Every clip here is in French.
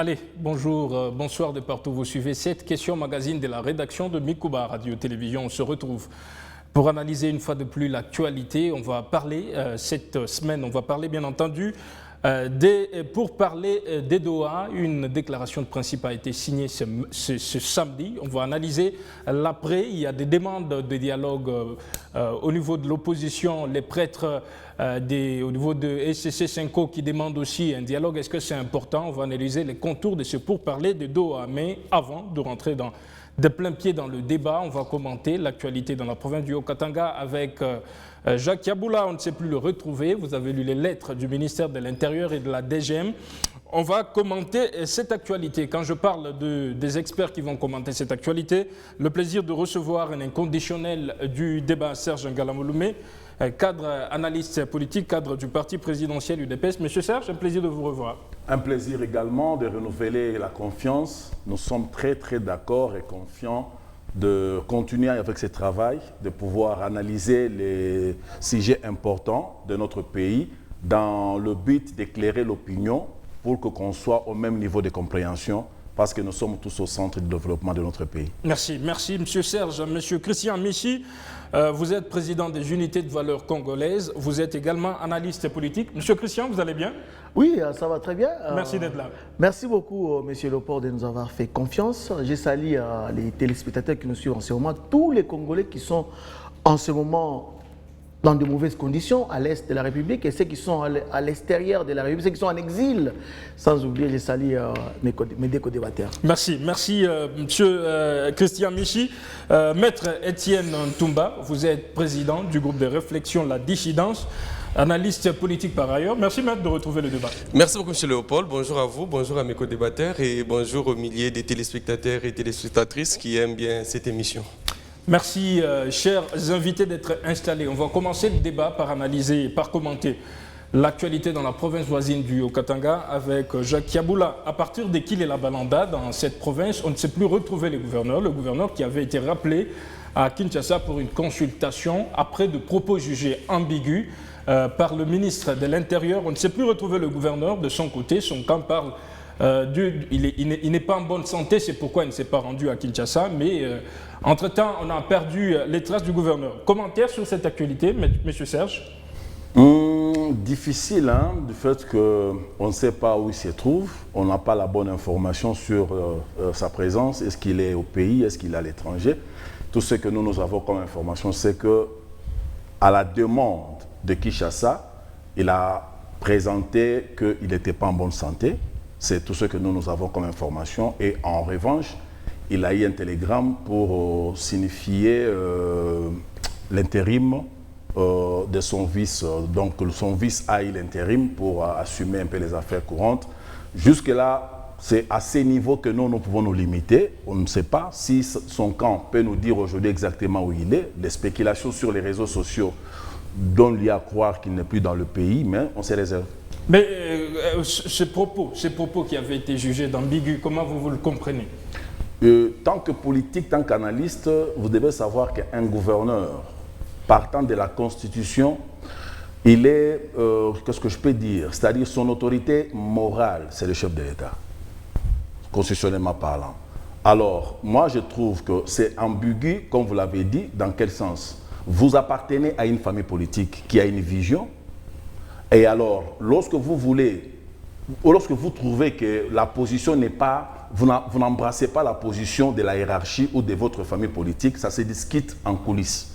Allez, bonjour, bonsoir de partout. Vous suivez cette question magazine de la rédaction de Mikuba Radio-Télévision. On se retrouve pour analyser une fois de plus l'actualité. On va parler cette semaine, on va parler bien entendu pour parler des Doha. Une déclaration de principe a été signée ce samedi. On va analyser l'après. Il y a des demandes de dialogue au niveau de l'opposition, les prêtres au niveau de SCC5O qui demandent aussi un dialogue. Est-ce que c'est important? On va analyser les contours de ce pourparlers de Doha. Mais avant de rentrer de plein pied dans le débat, on va commenter l'actualité dans la province du Haut-Katanga avec Jacques Yabula. On ne sait plus le retrouver. Vous avez lu les lettres du ministère de l'Intérieur et de la DGM. On va commenter cette actualité. Quand je parle des experts qui vont commenter cette actualité, le plaisir de recevoir un inconditionnel du débat, Serge Ngalamouloumé, cadre analyste politique, cadre du parti présidentiel UDPS. Monsieur Serge, un plaisir de vous revoir. Un plaisir également de renouveler la confiance. Nous sommes très d'accord et confiants de continuer avec ce travail, de pouvoir analyser les sujets importants de notre pays dans le but d'éclairer l'opinion pour qu'on soit au même niveau de compréhension, parce que nous sommes tous au centre du développement de notre pays. Merci, M. Serge. M. Christian Michi, vous êtes président des unités de valeurs congolaises, vous êtes également analyste politique. M. Christian, vous allez bien? Oui, ça va très bien. Merci d'être là. Merci beaucoup, M. Leport, de nous avoir fait confiance. Je salue les téléspectateurs qui nous suivent en ce moment, tous les Congolais qui sont en ce moment dans de mauvaises conditions à l'est de la République et ceux qui sont à l'extérieur de la République, ceux qui sont en exil. Sans oublier, je salue mes deux co-débatteurs. Merci, monsieur Christian Michi. Maître Étienne Ntumba, vous êtes président du groupe de réflexion La Dissidence, analyste politique par ailleurs. Merci, maître, de retrouver le débat. Merci beaucoup, monsieur Léopold. Bonjour à vous, bonjour à mes co-débatteurs et bonjour aux milliers de téléspectateurs et téléspectatrices qui aiment bien cette émission. Merci, chers invités, d'être installés. On va commencer le débat par analyser et par commenter l'actualité dans la province voisine du Haut-Katanga avec Jacques Yabula. À partir de qu'il est la Balanda dans cette province, on ne sait plus retrouver le gouverneur qui avait été rappelé à Kinshasa pour une consultation après de propos jugés ambigus par le ministre de l'Intérieur. On ne sait plus retrouver le gouverneur. De son côté, son camp parle il n'est pas en bonne santé, c'est pourquoi il ne s'est pas rendu à Kinshasa, mais entre-temps, on a perdu les traces du gouverneur. Commentaire sur cette actualité, M. Serge? Difficile, du fait qu'on ne sait pas où il se trouve, on n'a pas la bonne information sur sa présence, est-ce qu'il est au pays, est-ce qu'il est à l'étranger. Tout ce que nous avons comme information, c'est qu'à la demande de Kinshasa, il a présenté qu'il n'était pas en bonne santé. C'est tout ce que nous avons comme information. Et en revanche, il a eu un télégramme pour signifier l'intérim de son vice. Donc son vice a eu l'intérim pour assumer un peu les affaires courantes. Jusque-là, c'est à ces niveaux que nous pouvons nous limiter. On ne sait pas si son camp peut nous dire aujourd'hui exactement où il est. Les spéculations sur les réseaux sociaux donnent lieu à croire qu'il n'est plus dans le pays, mais on s'est réservé. Mais ces propos qui avaient été jugés d'ambigus, comment vous le comprenez? Tant que politique, tant qu'analyste, vous devez savoir qu'un gouverneur, partant de la Constitution, il est, qu'est-ce que je peux dire, c'est-à-dire son autorité morale, c'est le chef de l'État, constitutionnellement parlant. Alors, moi je trouve que c'est ambigu, comme vous l'avez dit, dans quel sens? Vous appartenez à une famille politique qui a une vision. Et alors, lorsque vous trouvez que la position n'est pas, vous n'embrassez pas la position de la hiérarchie ou de votre famille politique, ça se discute en coulisses.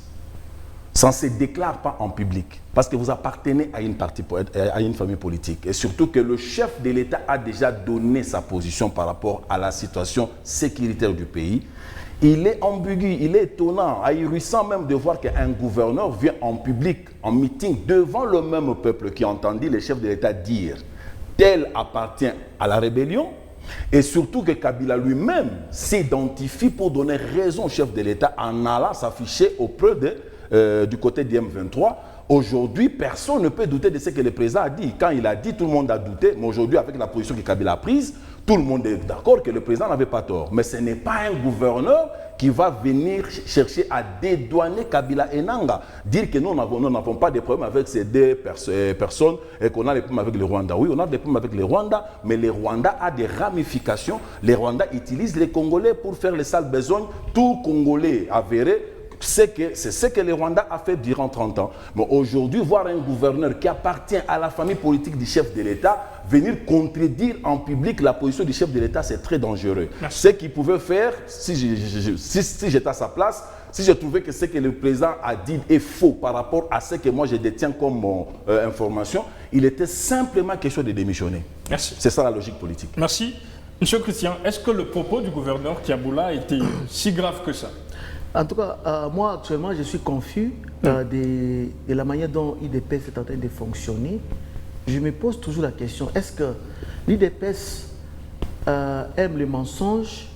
Ça ne se déclare pas en public, parce que vous appartenez à une famille politique. Et surtout que le chef de l'État a déjà donné sa position par rapport à la situation sécuritaire du pays. Il est ambigu, il est étonnant, ahurissant même de voir qu'un gouverneur vient en public, en meeting, devant le même peuple qui a entendu le chef de l'État dire « tel appartient à la rébellion » et surtout que Kabila lui-même s'identifie pour donner raison au chef de l'État en allant s'afficher auprès du côté du M23 Aujourd'hui, personne ne peut douter de ce que le président a dit. Quand il a dit, tout le monde a douté. Mais aujourd'hui, avec la position que Kabila a prise, tout le monde est d'accord que le président n'avait pas tort. Mais ce n'est pas un gouverneur qui va venir chercher à dédouaner Kabila et Nanga. Dire que nous n'avons pas de problème avec ces deux personnes et qu'on a des problèmes avec le Rwanda. Oui, on a des problèmes avec le Rwanda, mais le Rwanda a des ramifications. Le Rwanda utilise les Congolais pour faire les sales besognes. Tout Congolais avéré, c'est ce que le Rwanda a fait durant 30 ans. Mais aujourd'hui, voir un gouverneur qui appartient à la famille politique du chef de l'État venir contredire en public la position du chef de l'État, c'est très dangereux. Merci. Ce qu'il pouvait faire, si j'étais à sa place, si je trouvais que ce que le président a dit est faux par rapport à ce que moi je détiens comme information, il était simplement question de démissionner. Merci. C'est ça la logique politique. Merci. Monsieur Christian, est-ce que le propos du gouverneur Kiaboula a été si grave que ça? En tout cas, moi actuellement, je suis confus de la manière dont l'IDPS est en train de fonctionner. Je me pose toujours la question, est-ce que l'IDPS aime les mensonges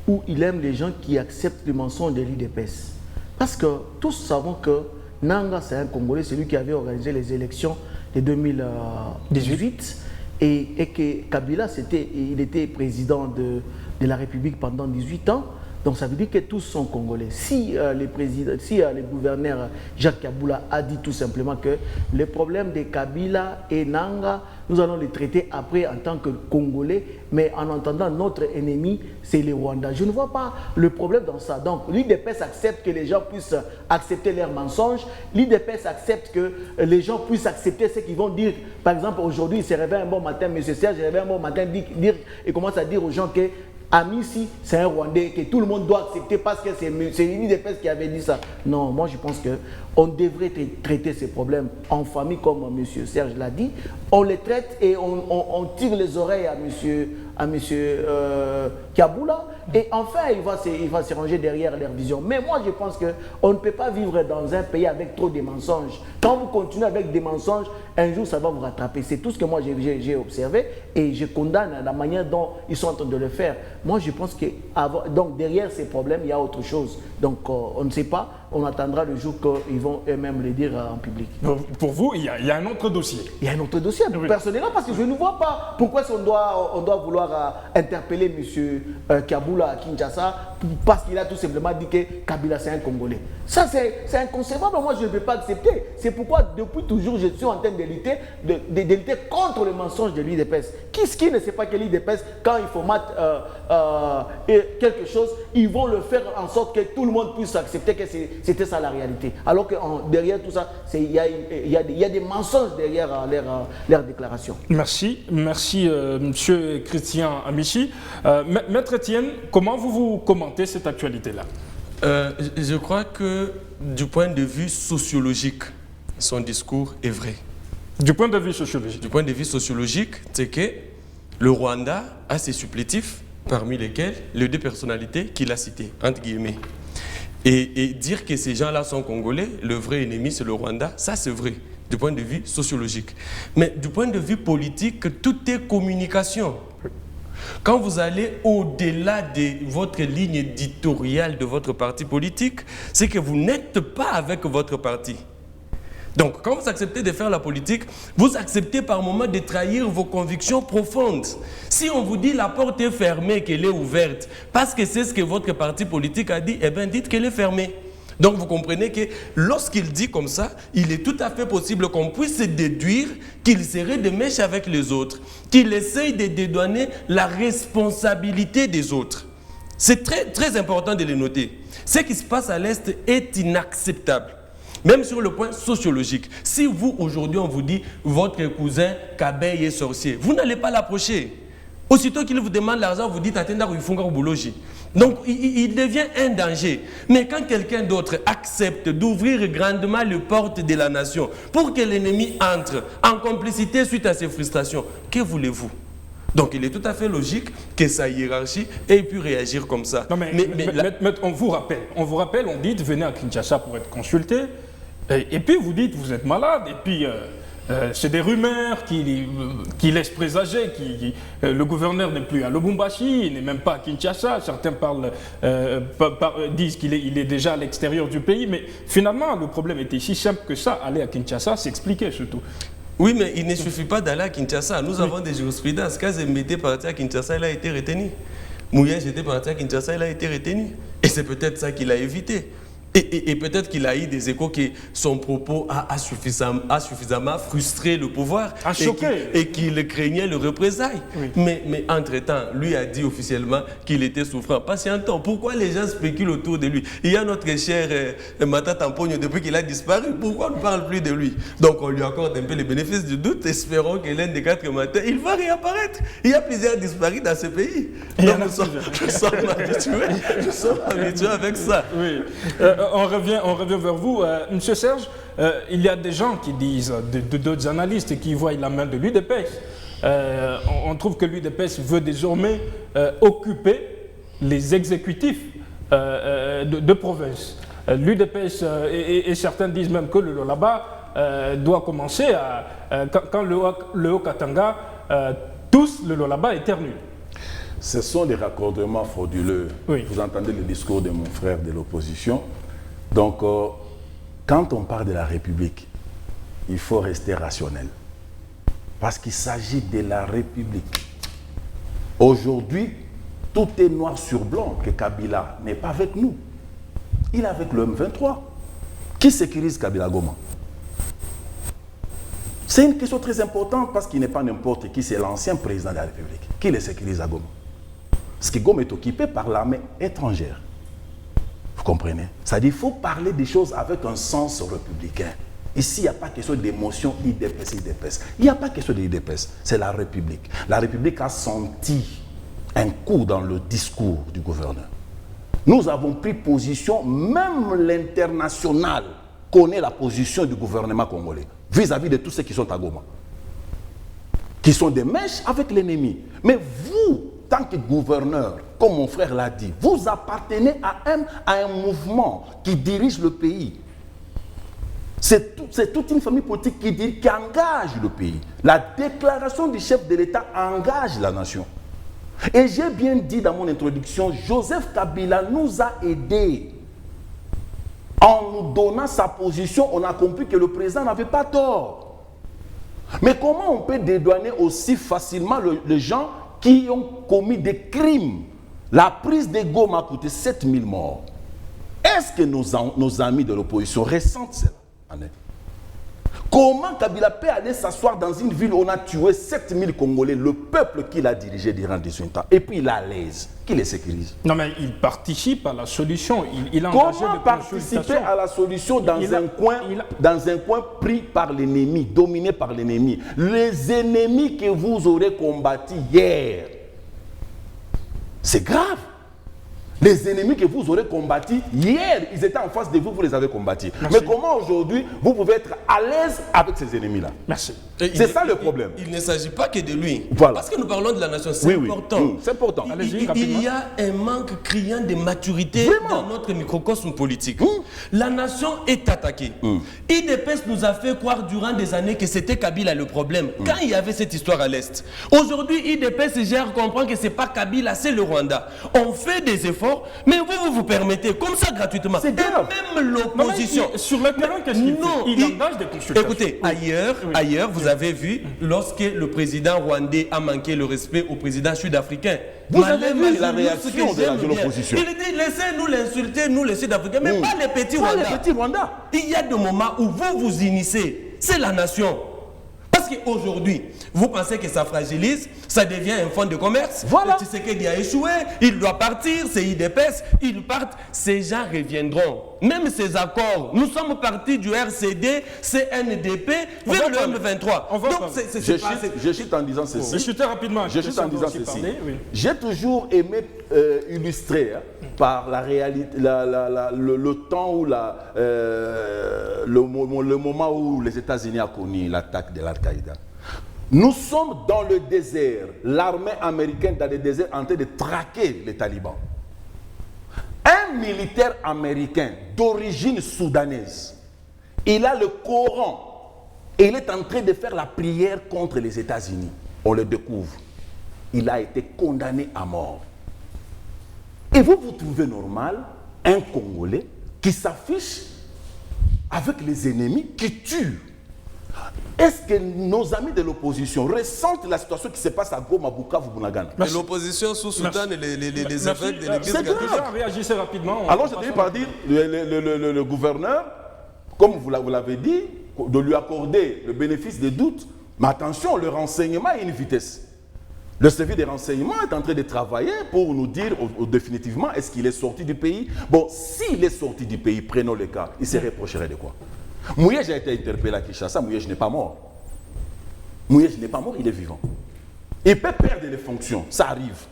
ou il aime les gens qui acceptent les mensonges de l'IDPS? Parce que tous savons que Nanga, c'est un Congolais, c'est lui qui avait organisé les élections de 2018 et que Kabila, il était président de la République pendant 18 ans. Donc ça veut dire que tous sont Congolais. Si le gouverneur Jacques Kaboula a dit tout simplement que les problèmes de Kabila et Nanga, nous allons les traiter après en tant que Congolais, mais en entendant notre ennemi, c'est les Rwandais. Je ne vois pas le problème dans ça. Donc l'IDPS accepte que les gens puissent accepter leurs mensonges. L'IDPS accepte que les gens puissent accepter ce qu'ils vont dire. Par exemple, aujourd'hui, il se réveille un bon matin, M. Serge, il se réveille un bon matin, il commence à dire aux gens que Amissi, c'est un Rwandais que tout le monde doit accepter parce que c'est l'IDPS qui avait dit ça. Non, moi je pense qu'on devrait traiter ces problèmes en famille comme M. Serge l'a dit. On les traite et on tire les oreilles à M. Kaboula et enfin il va se ranger derrière leur vision. Mais moi je pense qu'on ne peut pas vivre dans un pays avec trop de mensonges. Quand vous continuez avec des mensonges, un jour ça va vous rattraper. C'est tout ce que moi j'ai observé et je condamne la manière dont ils sont en train de le faire. Moi je pense que donc derrière ces problèmes il y a autre chose. Donc on ne sait pas, on attendra le jour qu'ils vont eux-mêmes le dire en public. Pour vous, il y a un autre dossier. Il y a un autre dossier, oui. Personnellement, parce que je ne vois pas pourquoi on doit vouloir interpeller M. Kaboula à Kinshasa parce qu'il a tout simplement dit que Kabila c'est un Congolais. Ça c'est inconcevable, moi je ne peux pas accepter. C'est pourquoi depuis toujours je suis en train de lutter contre le mensonge de l'IDPS. Qui ne sait pas que l'IDPS, quand il formatent quelque chose, ils vont le faire en sorte que tout le monde puisse accepter que c'était ça la réalité. Alors que derrière tout ça, il y a des mensonges derrière leur déclaration. Merci, Monsieur Christian Amici. Maître Etienne, comment vous commentez cette actualité-là? Je crois que du point de vue sociologique, son discours est vrai. Du point de vue sociologique? Du point de vue sociologique, c'est que le Rwanda a ses supplétifs, parmi lesquels les deux personnalités qu'il a citées, entre guillemets. Et dire que ces gens-là sont Congolais, le vrai ennemi c'est le Rwanda, ça c'est vrai, du point de vue sociologique. Mais du point de vue politique, tout est communication. Quand vous allez au-delà de votre ligne éditoriale de votre parti politique, c'est que vous n'êtes pas avec votre parti. Donc, quand vous acceptez de faire la politique, vous acceptez par moment de trahir vos convictions profondes. Si on vous dit la porte est fermée, qu'elle est ouverte, parce que c'est ce que votre parti politique a dit, eh bien dites qu'elle est fermée. Donc vous comprenez que lorsqu'il dit comme ça, il est tout à fait possible qu'on puisse déduire qu'il serait de mèche avec les autres, qu'il essaye de dédouaner la responsabilité des autres. C'est très, très important de le noter. Ce qui se passe à l'Est est inacceptable. Même sur le point sociologique. Si vous, aujourd'hui, on vous dit « votre cousin Kabeyi est sorcier », vous n'allez pas l'approcher. Aussitôt qu'il vous demande l'argent, vous dites « attendez, il faut boulogi ». Donc, il devient un danger. Mais quand quelqu'un d'autre accepte d'ouvrir grandement les portes de la nation pour que l'ennemi entre en complicité suite à ses frustrations, que voulez-vous? Donc, il est tout à fait logique que sa hiérarchie ait pu réagir comme ça. Non, mais on vous rappelle, on dit venez à Kinshasa pour être consulté. Et puis vous dites vous êtes malade, et puis C'est des rumeurs qui laissent présager que le gouverneur n'est plus à Lubumbashi, il n'est même pas à Kinshasa. Certains disent qu'il est déjà à l'extérieur du pays, mais finalement, le problème était si simple que ça. Aller à Kinshasa, s'expliquer surtout. Oui, mais il ne suffit pas d'aller à Kinshasa. Nous avons des jurisprudences. Kazembe était parti à Kinshasa, il a été retenu. Mouyej était parti à Kinshasa, il a été retenu. Et c'est peut-être ça qu'il a évité. Et peut-être qu'il a eu des échos que son propos a suffisamment frustré le pouvoir et qu'il craignait le représailles. Oui. Mais entre-temps, lui a dit officiellement qu'il était souffrant. Patientons, pourquoi les gens spéculent autour de lui? Il y a notre cher Mata Tampogno, depuis qu'il a disparu, pourquoi on ne parle plus de lui? Donc on lui accorde un peu les bénéfices du doute, espérons que l'un des 4 matins, il va réapparaître. Il y a plusieurs disparus dans ce pays. Donc nous sommes habitués avec ça. Oui. On revient vers vous. Monsieur Serge, il y a des gens qui disent, d'autres analystes qui voient la main de l'UDPS. On trouve que l'UDPS veut désormais occuper les exécutifs de province. L'UDPS, et certains disent même que le Lolaba doit commencer quand le Haut-Katanga tous le Lolaba éternue. Ce sont des raccordements frauduleux. Oui. Vous entendez le discours de mon frère de l'opposition. Donc, quand on parle de la République, il faut rester rationnel. Parce qu'il s'agit de la République. Aujourd'hui, tout est noir sur blanc que Kabila n'est pas avec nous. Il est avec le M23. Qui sécurise Kabila Goma? C'est une question très importante parce qu'il n'est pas n'importe qui, c'est l'ancien président de la République. Qui le sécurise à Goma? Parce que Goma est occupé par l'armée étrangère. Vous comprenez? C'est-à-dire qu'il faut parler des choses avec un sens républicain. Ici, il n'y a pas question d'émotion IDPS. Il n'y a pas question d'IDPS. C'est la République. La République a senti un coup dans le discours du gouverneur. Nous avons pris position, même l'international connaît la position du gouvernement congolais vis-à-vis de tous ceux qui sont à Goma, qui sont des mèches avec l'ennemi. Mais vous, tant que gouverneur, comme mon frère l'a dit, vous appartenez à un mouvement qui dirige le pays. C'est toute une famille politique qui engage le pays. La déclaration du chef de l'État engage la nation. Et j'ai bien dit dans mon introduction, Joseph Kabila nous a aidés. En nous donnant sa position, on a compris que le président n'avait pas tort. Mais comment on peut dédouaner aussi facilement les gens qui ont commis des crimes? La prise de Goma a coûté 7000 morts. Est-ce que nos amis de l'opposition ressentent cela? Comment Kabila peut aller s'asseoir dans une ville où on a tué 7000 Congolais, le peuple qu'il a dirigé durant 18 ans, et puis il est à l'aise? Qui les sécurise? Non, mais il participe à la solution. Il a comment participer à la solution dans un coin pris par l'ennemi, dominé par l'ennemi? Les ennemis que vous aurez combattus hier, c'est grave. Les ennemis que vous aurez combattus hier, ils étaient en face de vous, vous les avez combattus. Merci. Mais comment aujourd'hui, vous pouvez être à l'aise avec ces ennemis-là? Merci. C'est ça le problème. Il ne s'agit pas que de lui. Voilà. Parce que nous parlons de la nation, c'est important. Oui. C'est important. Il y a un manque criant de maturité dans notre microcosme politique. La nation est attaquée. IDPS nous a fait croire durant des années que c'était Kabila le problème. Quand il y avait cette histoire à l'Est. Aujourd'hui, IDPS gère, comprend que ce n'est pas Kabila, c'est le Rwanda. On fait des efforts. Mais vous permettez, comme ça gratuitement, c'est grave. Même l'opposition. Sur le terrain, qu'est-ce qu'il fait? Il engage des consultations. Écoutez, ailleurs, vous avez vu, lorsque le président rwandais a manqué le respect au président sud-africain, vous avez vu la réaction de l'opposition. Il dit, laissez-nous l'insulter, nous les Sud-Africains, mais pas les petits Rwandais. Il y a des moments où vous initiez, c'est la nation. Parce qu'aujourd'hui, vous pensez que ça fragilise, ça devient un fonds de commerce. Voilà. Tshisekedi a échoué, il doit partir, c'est IDPS, ils partent, ces gens reviendront. Même ces accords, nous sommes partis du RCD, CNDP, vers le M23. Je chute en disant ceci. Je chute rapidement. Je chute en disant ceci. J'ai toujours aimé illustrer par la réalité, le temps où le moment où les États-Unis ont connu l'attaque de l'Al-Qaïda. Nous sommes dans le désert, l'armée américaine dans le désert en train de traquer les talibans. Un militaire américain d'origine soudanaise, il a le Coran Et il est en train de faire la prière contre les États-Unis. On le découvre. Il a été condamné à mort. Et vous trouvez normal un Congolais qui s'affiche avec les ennemis, qui tue. Est-ce que nos amis de l'opposition ressentent la situation qui se passe à Goma, Bukavu, Bunagana? L'opposition sous-soutane les évêques de l'église C'est catholique. grave. Réagissez rapidement. Alors je termine par dire, le gouverneur, comme vous l'avez dit, de lui accorder le bénéfice des doutes, mais attention, le renseignement a une vitesse. Le service des renseignements est en train de travailler pour nous dire définitivement est-ce qu'il est sorti du pays. Bon, s'il est sorti du pays, prenons le cas, il se reprocherait de quoi? Mouyej a été interpellé à Kinshasa, Mouyej n'est pas mort. Mouyej n'est pas mort, il est vivant. Il peut perdre les fonctions, ça arrive.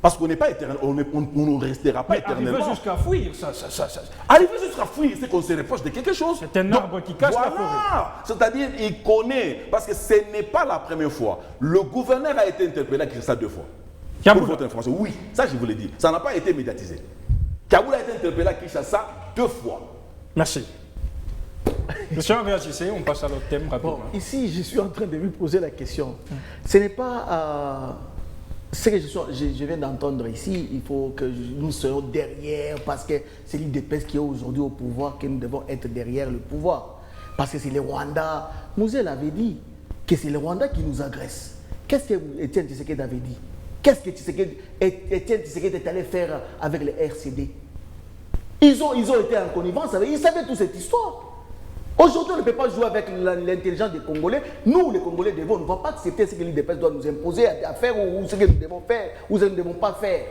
Parce qu'on n'est pas éternel, on ne restera pas éternellement. Arriver jusqu'à fuir, Arriver jusqu'à fuir, c'est qu'on se reproche de quelque chose. C'est un arbre qui cache la forêt. C'est-à-dire, il connaît, parce que ce n'est pas la première fois. Le gouverneur a été interpellé à Kinshasa 2 fois. Pour votre information, oui, ça je vous l'ai dit. Ça n'a pas été médiatisé. Kaboul a été interpellé à Kinshasa 2 fois. Merci. Monsieur, réagissez, on passe à l'autre thème rapidement. Bon, ici, je suis en train de me poser la question. Ce n'est pas ce que je viens d'entendre ici. Il faut que nous soyons derrière, parce que c'est l'UDPS qui est aujourd'hui au pouvoir, que nous devons être derrière le pouvoir. Parce que c'est le Rwanda. Mouzel avait dit que c'est le Rwanda qui nous agresse. Qu'est-ce que Étienne Tshisekedi avait dit? Qu'est-ce que Étienne Tshisekedi est allé faire avec le RCD? Ils ont été en connivence avec. Ils savaient toute cette histoire. Aujourd'hui, on ne peut pas jouer avec l'intelligence des Congolais. Nous, les Congolais, ne vont pas accepter ce que l'UDPS doit nous imposer à faire ou ce que nous devons faire ou ce que nous ne devons pas faire.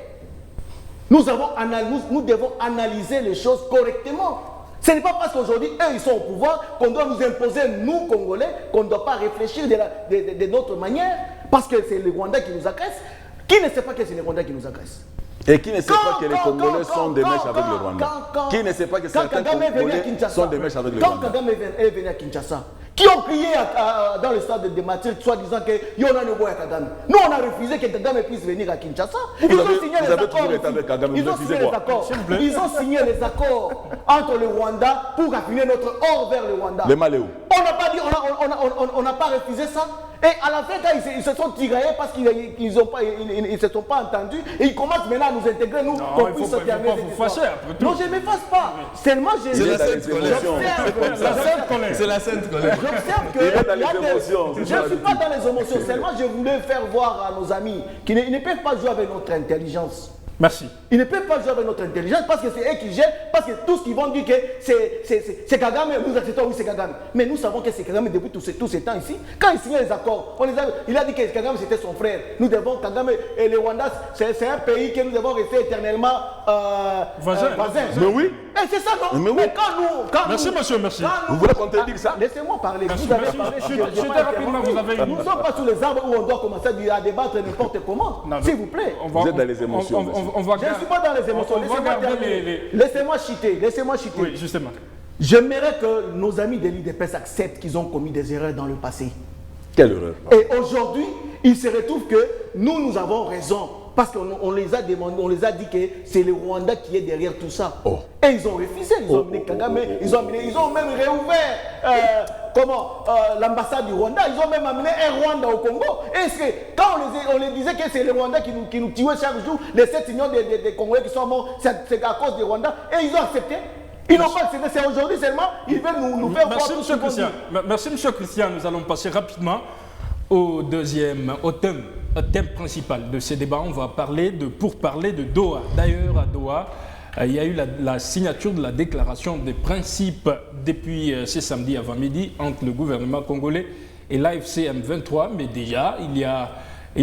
Nous devons analyser les choses correctement. Ce n'est pas parce qu'aujourd'hui, eux, ils sont au pouvoir qu'on doit nous imposer, nous, Congolais, qu'on ne doit pas réfléchir de notre manière, parce que c'est le Rwanda qui nous agresse. Qui ne sait pas que c'est le Rwanda qui nous agresse? Et qui ne sait pas que les Congolais sont des mèches avec le Rwanda? Qui ne sait pas que certains Congolais sont des mèches avec le Rwanda? Quand Kagame est venu à Kinshasa, qui ont crié dans le stade de Matir, soit disant que Yona ne voit Kagame. Nous, on a refusé que Kagame puisse venir à Kinshasa. Ils ont signé les accords. Ils ont signé les accords entre le Rwanda pour affiner notre or vers le Rwanda. Les Maléos. On n'a pas dit, on n'a pas refusé ça. Et à la fin, quand ils se sont tiraillés parce qu'ils ne se sont pas entendus, et ils commencent maintenant à nous intégrer, nous, qu'on puisse se terminer cette histoire. Non, je ne m'efface pas. Seulement, c'est la sainte colère. C'est la sainte colère. J'observe que je ne suis pas dans les émotions. Seulement, je voulais faire voir à nos amis qu'ils ne peuvent pas jouer avec notre intelligence. Merci. Ils ne peuvent pas jouer avec notre intelligence parce que c'est eux qui gèrent, parce que tous qui vont dire que c'est Kagame, nous acceptons, oui c'est Kagame. Mais nous savons que c'est Kagame depuis tous ces temps ici. Quand il signait les accords, il a dit que Kagame c'était son frère. Nous devons, Kagame et le Rwanda, c'est un pays que nous devons rester éternellement voisins. Mais oui. Et c'est ça, non? Mais oui. Mais quand merci nous, monsieur, merci. Vous voulez contredire ça? Laissez-moi parler. Merci, Vous avez merci. parlé. Nous ne sommes pas sous les arbres où on doit commencer à débattre n'importe comment. S'il vous plaît. Vous êtes dans les émotions. On va je ne suis pas dans les émotions. Laissez-moi chiter. Oui, justement. J'aimerais que nos amis de l'UDPS acceptent qu'ils ont commis des erreurs dans le passé. Quelle erreur? Et aujourd'hui, il se retrouve que nous avons raison. Parce qu'on les a demandé, on les a dit que c'est le Rwanda qui est derrière tout ça. Oh. Et ils ont refusé. Ils ont amené Kagame. Ils ont même réouvert l'ambassade du Rwanda. Ils ont même amené un Rwanda au Congo. Et quand on les disait que c'est le Rwanda qui nous tuait chaque jour, les 7 millions de Congolais qui sont morts, c'est à cause du Rwanda. Et ils ont accepté. Ils n'ont pas accepté. C'est aujourd'hui seulement. Ils veulent nous faire voir tout ce qu'on dit. Merci, M. Christian. Nous allons passer rapidement au thème principal de ce débat. On va parler pour parler de Doha. D'ailleurs, à Doha, il y a eu la signature de la déclaration des principes depuis ce samedi avant midi entre le gouvernement congolais et l'AFC M23. Mais déjà, il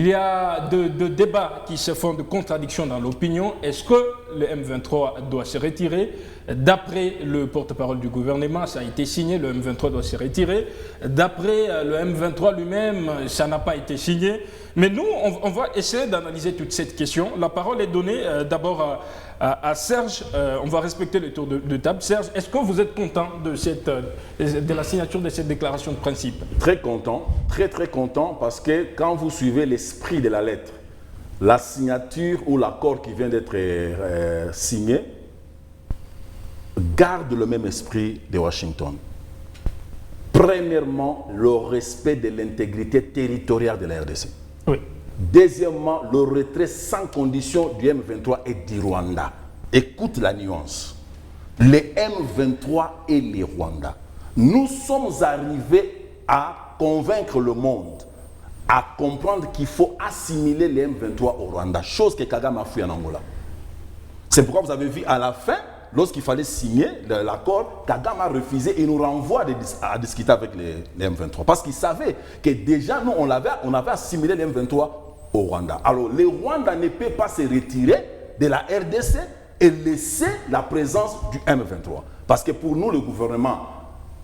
y a de débats qui se font de contradictions dans l'opinion. Est-ce que le M23 doit se retirer? D'après le porte-parole du gouvernement, ça a été signé, le M23 doit se retirer. D'après le M23 lui-même, ça n'a pas été signé. Mais nous, on va essayer d'analyser toute cette question. La parole est donnée d'abord à Serge. On va respecter le tour de table. Serge, est-ce que vous êtes content de la signature de cette déclaration de principe? Très content, très content, parce que quand vous suivez l'esprit de la lettre, la signature ou l'accord qui vient d'être garde le même esprit de Washington. Premièrement, le respect de l'intégrité territoriale de la RDC. Oui. Deuxièmement, le retrait sans condition du M23 et du Rwanda. Écoute la nuance. Les M23 et les Rwandais. Nous sommes arrivés à convaincre le monde, à comprendre qu'il faut assimiler les M23 au Rwanda, chose que Kagame a fait en Angola. C'est pourquoi vous avez vu à la fin, lorsqu'il fallait signer l'accord, Kagame a refusé et nous renvoie à discuter avec les M23. Parce qu'il savait que déjà, nous, on avait assimilé les M23 au Rwanda. Alors, les Rwandais ne peuvent pas se retirer de la RDC et laisser la présence du M23. Parce que pour nous, le gouvernement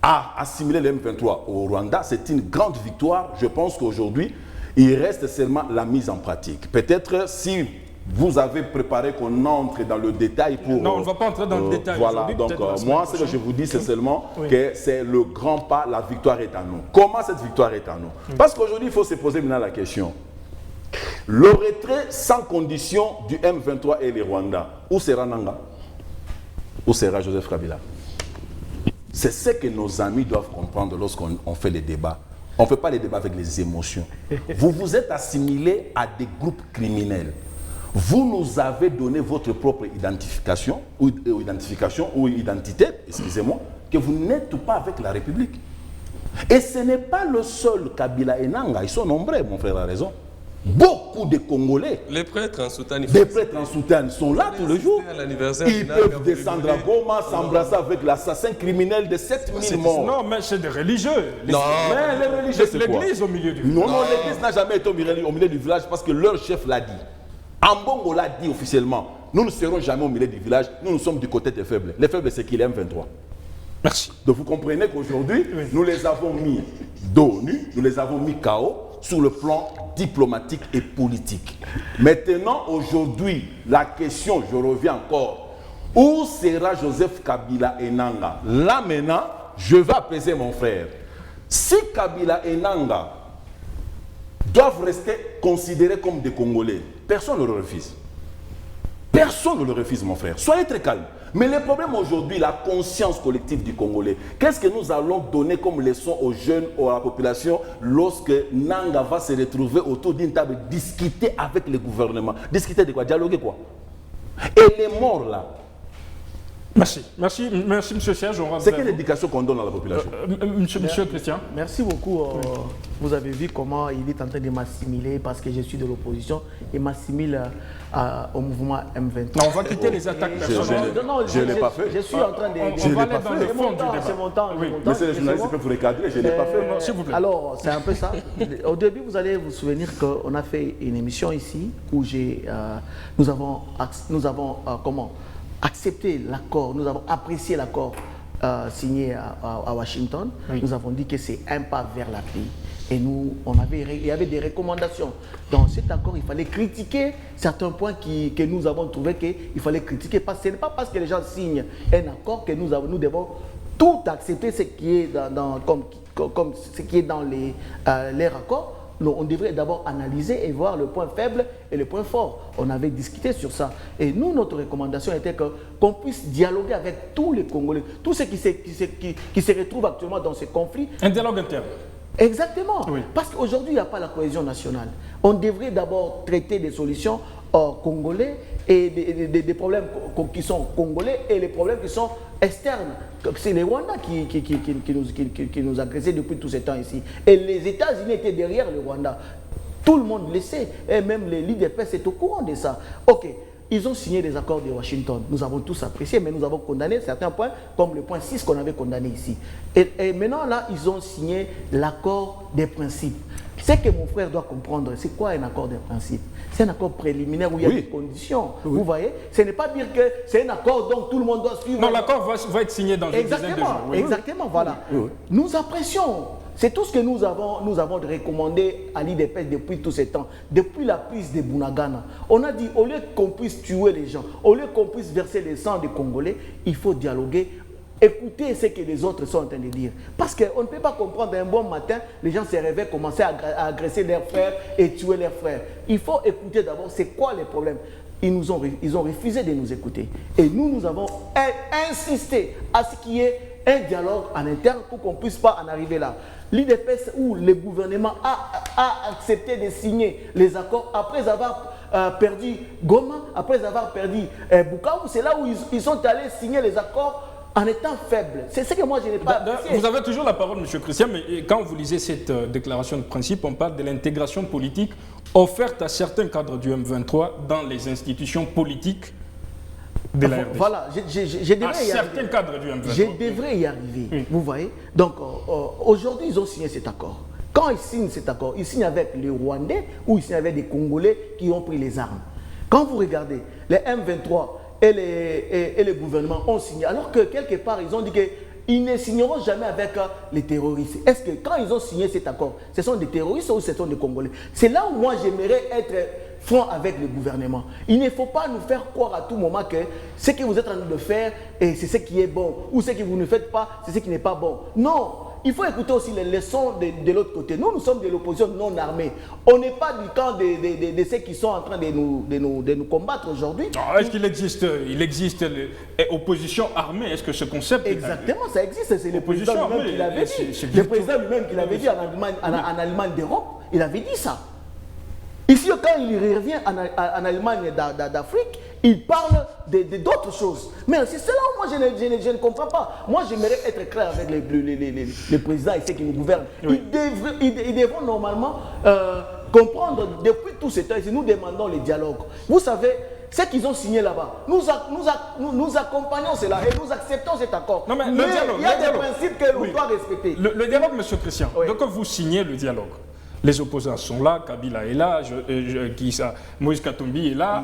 a assimilé le M23 au Rwanda. C'est une grande victoire. Je pense qu'aujourd'hui, il reste seulement la mise en pratique. Peut-être si vous avez préparé qu'on entre dans le détail pour... Non, on ne va pas entrer dans le détail. Voilà, donc moi, ce que je vous dis, c'est seulement que c'est le grand pas, la victoire est à nous. Comment cette victoire est à nous? Parce qu'aujourd'hui, il faut se poser maintenant la question. Le retrait sans condition du M23 et les Rwandais, où sera Nanga? Où sera Joseph Kabila? C'est ce que nos amis doivent comprendre lorsqu'on fait les débats. On ne fait pas les débats avec les émotions. Vous vous êtes assimilés à des groupes criminels. Vous nous avez donné votre propre identification ou identité, excusez-moi, que vous n'êtes pas avec la République. Et ce n'est pas le seul Kabila et Nanga, ils sont nombreux, mon frère a raison. Beaucoup de Congolais, Les prêtres en soutane, des prêtres en soutane sont là tous les jours. Ils peuvent descendre à Goma, s'embrasser avec l'assassin criminel de 7000 morts. Non, mais c'est des religieux. Non, mais les religieux, c'est quoi? L'église au milieu du village. Non, l'église n'a jamais été au milieu du village parce que leur chef l'a dit. Ambongo l'a dit officiellement. Nous ne serons jamais au milieu du village, nous sommes du côté des faibles. Les faibles, c'est qui? Les M23. Merci. Donc vous comprenez qu'aujourd'hui, nous les avons mis dos nu, nous les avons mis KO sur le plan diplomatique et politique. Maintenant, aujourd'hui, la question, je reviens encore, où sera Joseph Kabila et Nanga? Là maintenant, je vais apaiser mon frère. Si Kabila et Nanga doivent rester considérés comme des Congolais, personne ne le refuse. Personne ne le refuse, mon frère. Soyez très calme. Mais le problème aujourd'hui, la conscience collective du Congolais, qu'est-ce que nous allons donner comme leçon aux jeunes, à la population, lorsque Nanga va se retrouver autour d'une table, discuter avec le gouvernement? Discuter de quoi? Dialoguer quoi? Et les morts là. Merci, M. Serge. C'est quelle éducation qu'on donne à la population? Monsieur Christian. Merci beaucoup. Vous avez vu comment il est en train de m'assimiler parce que je suis de l'opposition et m'assimile au mouvement M23. Non, on va quitter les attaques personnelles. Je ne l'ai pas fait. Je suis en train de... On va aller dans le fond du débat. C'est mon temps. Monsieur le journaliste peut vous recadrer, je ne l'ai pas fait. S'il vous plaît. Alors, c'est un peu ça. Au début, vous allez vous souvenir qu'on a fait une émission ici où nous avons accepté l'accord, nous avons apprécié l'accord signé à Washington. Oui. Nous avons dit que c'est un pas vers la paix. Et nous, il y avait des recommandations. Dans cet accord, il fallait critiquer certains points que nous avons trouvé qu'il fallait critiquer. Parce que ce n'est pas parce que les gens signent un accord que nous devons tout accepter ce qui est comme ce qui est dans les accords. On devrait d'abord analyser et voir le point faible et le point fort. On avait discuté sur ça. Et nous, notre recommandation était qu'on puisse dialoguer avec tous les Congolais, tous ceux qui se retrouvent actuellement dans ces conflits. Un dialogue interne. Exactement. Oui. Parce qu'aujourd'hui, il n'y a pas la cohésion nationale. On devrait d'abord traiter des solutions congolais et des problèmes qui sont congolais et les problèmes qui sont externes. C'est les Rwandais qui nous agressaient depuis tout ce temps ici. Et les États-Unis étaient derrière les Rwandais. Tout le monde le sait. Et même les l'IDPS est au courant de ça. Ok. Ils ont signé des accords de Washington. Nous avons tous apprécié, mais nous avons condamné certains points, comme le point 6 qu'on avait condamné ici. Et maintenant, là, ils ont signé l'accord des principes. Ce que mon frère doit comprendre, c'est quoi un accord des principes? C'est un accord préliminaire où il y a des conditions. Oui. Vous voyez? Ce n'est pas dire que c'est un accord dont tout le monde doit suivre. Non, l'accord va être signé dans une dizaine de jours. Oui. Exactement, voilà. Oui. Nous apprécions. C'est tout ce que nous avons recommandé à l'IDPS depuis tout ce temps, depuis la prise de Bunagana. On a dit, au lieu qu'on puisse tuer les gens, au lieu qu'on puisse verser le sang des Congolais, il faut dialoguer, écouter ce que les autres sont en train de dire. Parce qu'on ne peut pas comprendre un bon matin, les gens se réveillent, commencer à agresser leurs frères et tuer leurs frères. Il faut écouter d'abord c'est quoi les problèmes. Ils ont refusé de nous écouter. Et nous avons insisté à ce qu'il y ait un dialogue en interne pour qu'on ne puisse pas en arriver là. L'IDPS où le gouvernement a accepté de signer les accords après avoir perdu Goma, après avoir perdu Bukavu, c'est là où ils sont allés signer les accords en étant faibles. C'est ce que moi je n'ai pas apprécié. Vous avez toujours la parole, M. Christian, mais quand vous lisez cette déclaration de principe, on parle de l'intégration politique offerte à certains cadres du M23 dans les institutions politiques de la RDC. Voilà, je devrais y certains cadres du M23. Je devrais y arriver, vous voyez. Donc aujourd'hui, ils ont signé cet accord. Quand ils signent cet accord, ils signent avec les Rwandais ou ils signent avec des Congolais qui ont pris les armes. Quand vous regardez, les M23 et les gouvernements ont signé, alors que quelque part, ils ont dit qu'ils ne signeront jamais avec les terroristes. Est-ce que quand ils ont signé cet accord, ce sont des terroristes ou ce sont des Congolais? C'est là où moi j'aimerais être franc avec le gouvernement. Il ne faut pas nous faire croire à tout moment que ce que vous êtes en train de faire, c'est ce qui est bon, ou ce que vous ne faites pas, c'est ce qui n'est pas bon. Non, il faut écouter aussi les leçons de l'autre côté. Nous sommes de l'opposition non armée. On n'est pas du camp de ceux qui sont en train de nous combattre aujourd'hui. Est-ce qu'il existe l'opposition armée? Est-ce que ce concept exactement, ça existe. C'est le président lui-même qui l'avait dit. Le président lui-même qui l'avait dit en Allemagne d'Europe, il avait dit ça. Ici, quand il revient en Allemagne d'Afrique, il parle d'autres choses. Mais c'est cela où moi je ne comprends pas. Moi j'aimerais être clair avec les présidents et ceux qui nous gouvernent. Oui. Ils devront normalement comprendre depuis tout ce temps, si nous demandons le dialogue. Vous savez, ce qu'ils ont signé là-bas, nous accompagnons cela et nous acceptons cet accord. Non, mais le dialogue, il y a des principes que l'on doit respecter. Le dialogue, M. Christian, donc vous signez le dialogue. Les opposants sont là, Kabila est là, Moïse Katumbi est là,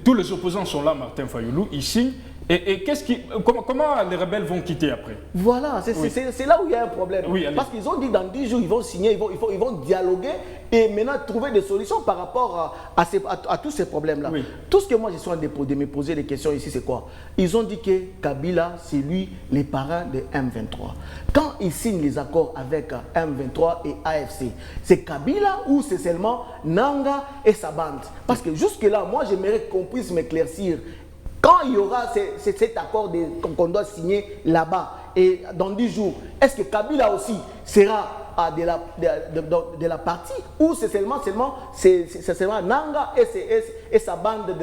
tous les opposants sont là, Martin Fayoulou, ils signent. Et comment les rebelles vont quitter après? Voilà, c'est là où il y a un problème. Oui, parce qu'ils ont dit dans 10 jours, ils vont signer, ils vont dialoguer et maintenant trouver des solutions par rapport à tous ces problèmes-là. Oui. Tout ce que moi je suis en train de me poser des questions ici, c'est quoi? Ils ont dit que Kabila, c'est lui les parrains de M23. Quand ils signent les accords avec M23 et AFC, c'est Kabila ou c'est seulement Nanga et sa bande? Parce que jusque-là, moi j'aimerais qu'on puisse m'éclaircir. Quand il y aura cet accord qu'on doit signer là-bas, et dans 10 jours, est-ce que Kabila aussi sera de la partie ou c'est seulement Nanga et sa bande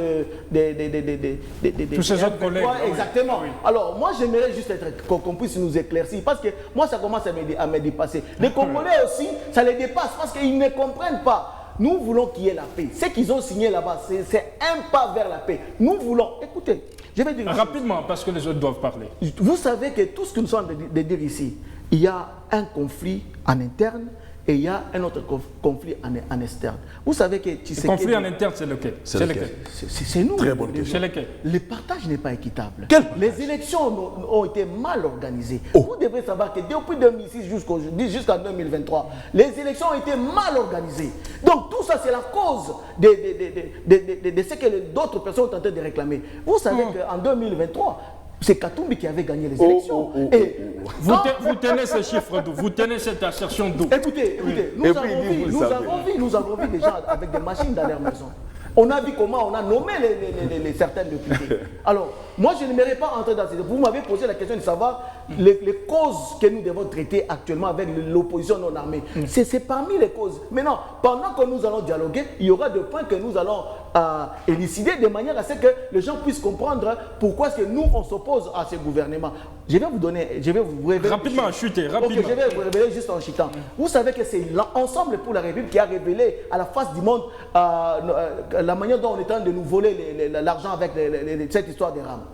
tous ces autres collègues. Exactement. Oui. Alors, moi, j'aimerais juste qu'on puisse nous éclaircir parce que moi, ça commence à me dépasser. Les Congolais aussi, ça les dépasse parce qu'ils ne comprennent pas. Nous voulons qu'il y ait la paix. Ce qu'ils ont signé là-bas, c'est un pas vers la paix. Nous voulons, écoutez, je vais dire rapidement parce que les autres doivent parler. Vous savez que tout ce que nous sommes de dire ici, il y a un conflit en interne et il y a un autre conflit en externe. Vous savez que le conflit en interne, c'est lequel? C'est nous. Très bonne question. C'est lequel? Le partage n'est pas équitable. Les élections ont été mal organisées. Vous devez savoir que depuis 2006 jusqu'en 2023, les élections ont été mal organisées. Donc tout ça, c'est la cause de ce que d'autres personnes sont en train de réclamer. Vous savez qu'en 2023, c'est Katumbi qui avait gagné les élections. Vous tenez ces chiffres d'où? Vous tenez cette assertion d'où? Écoutez, nous avons vu des gens avec des machines dans leur maison. On a vu comment on a nommé certains députés. Alors, moi, je n'aimerais pas entrer dans ces... Vous m'avez posé la question de savoir les causes que nous devons traiter actuellement avec l'opposition non armée. C'est parmi les causes. Maintenant, pendant que nous allons dialoguer, il y aura des points que nous allons élucider de manière à ce que les gens puissent comprendre pourquoi est-ce que nous, on s'oppose à ce gouvernement. Je vais vous révéler... Rapidement, chutez, rapidement. Okay, je vais vous révéler juste en chutant. Vous savez que c'est l'ensemble pour la République qui a révélé à la face du monde la manière dont on est en train de nous voler l'argent avec cette histoire des rames.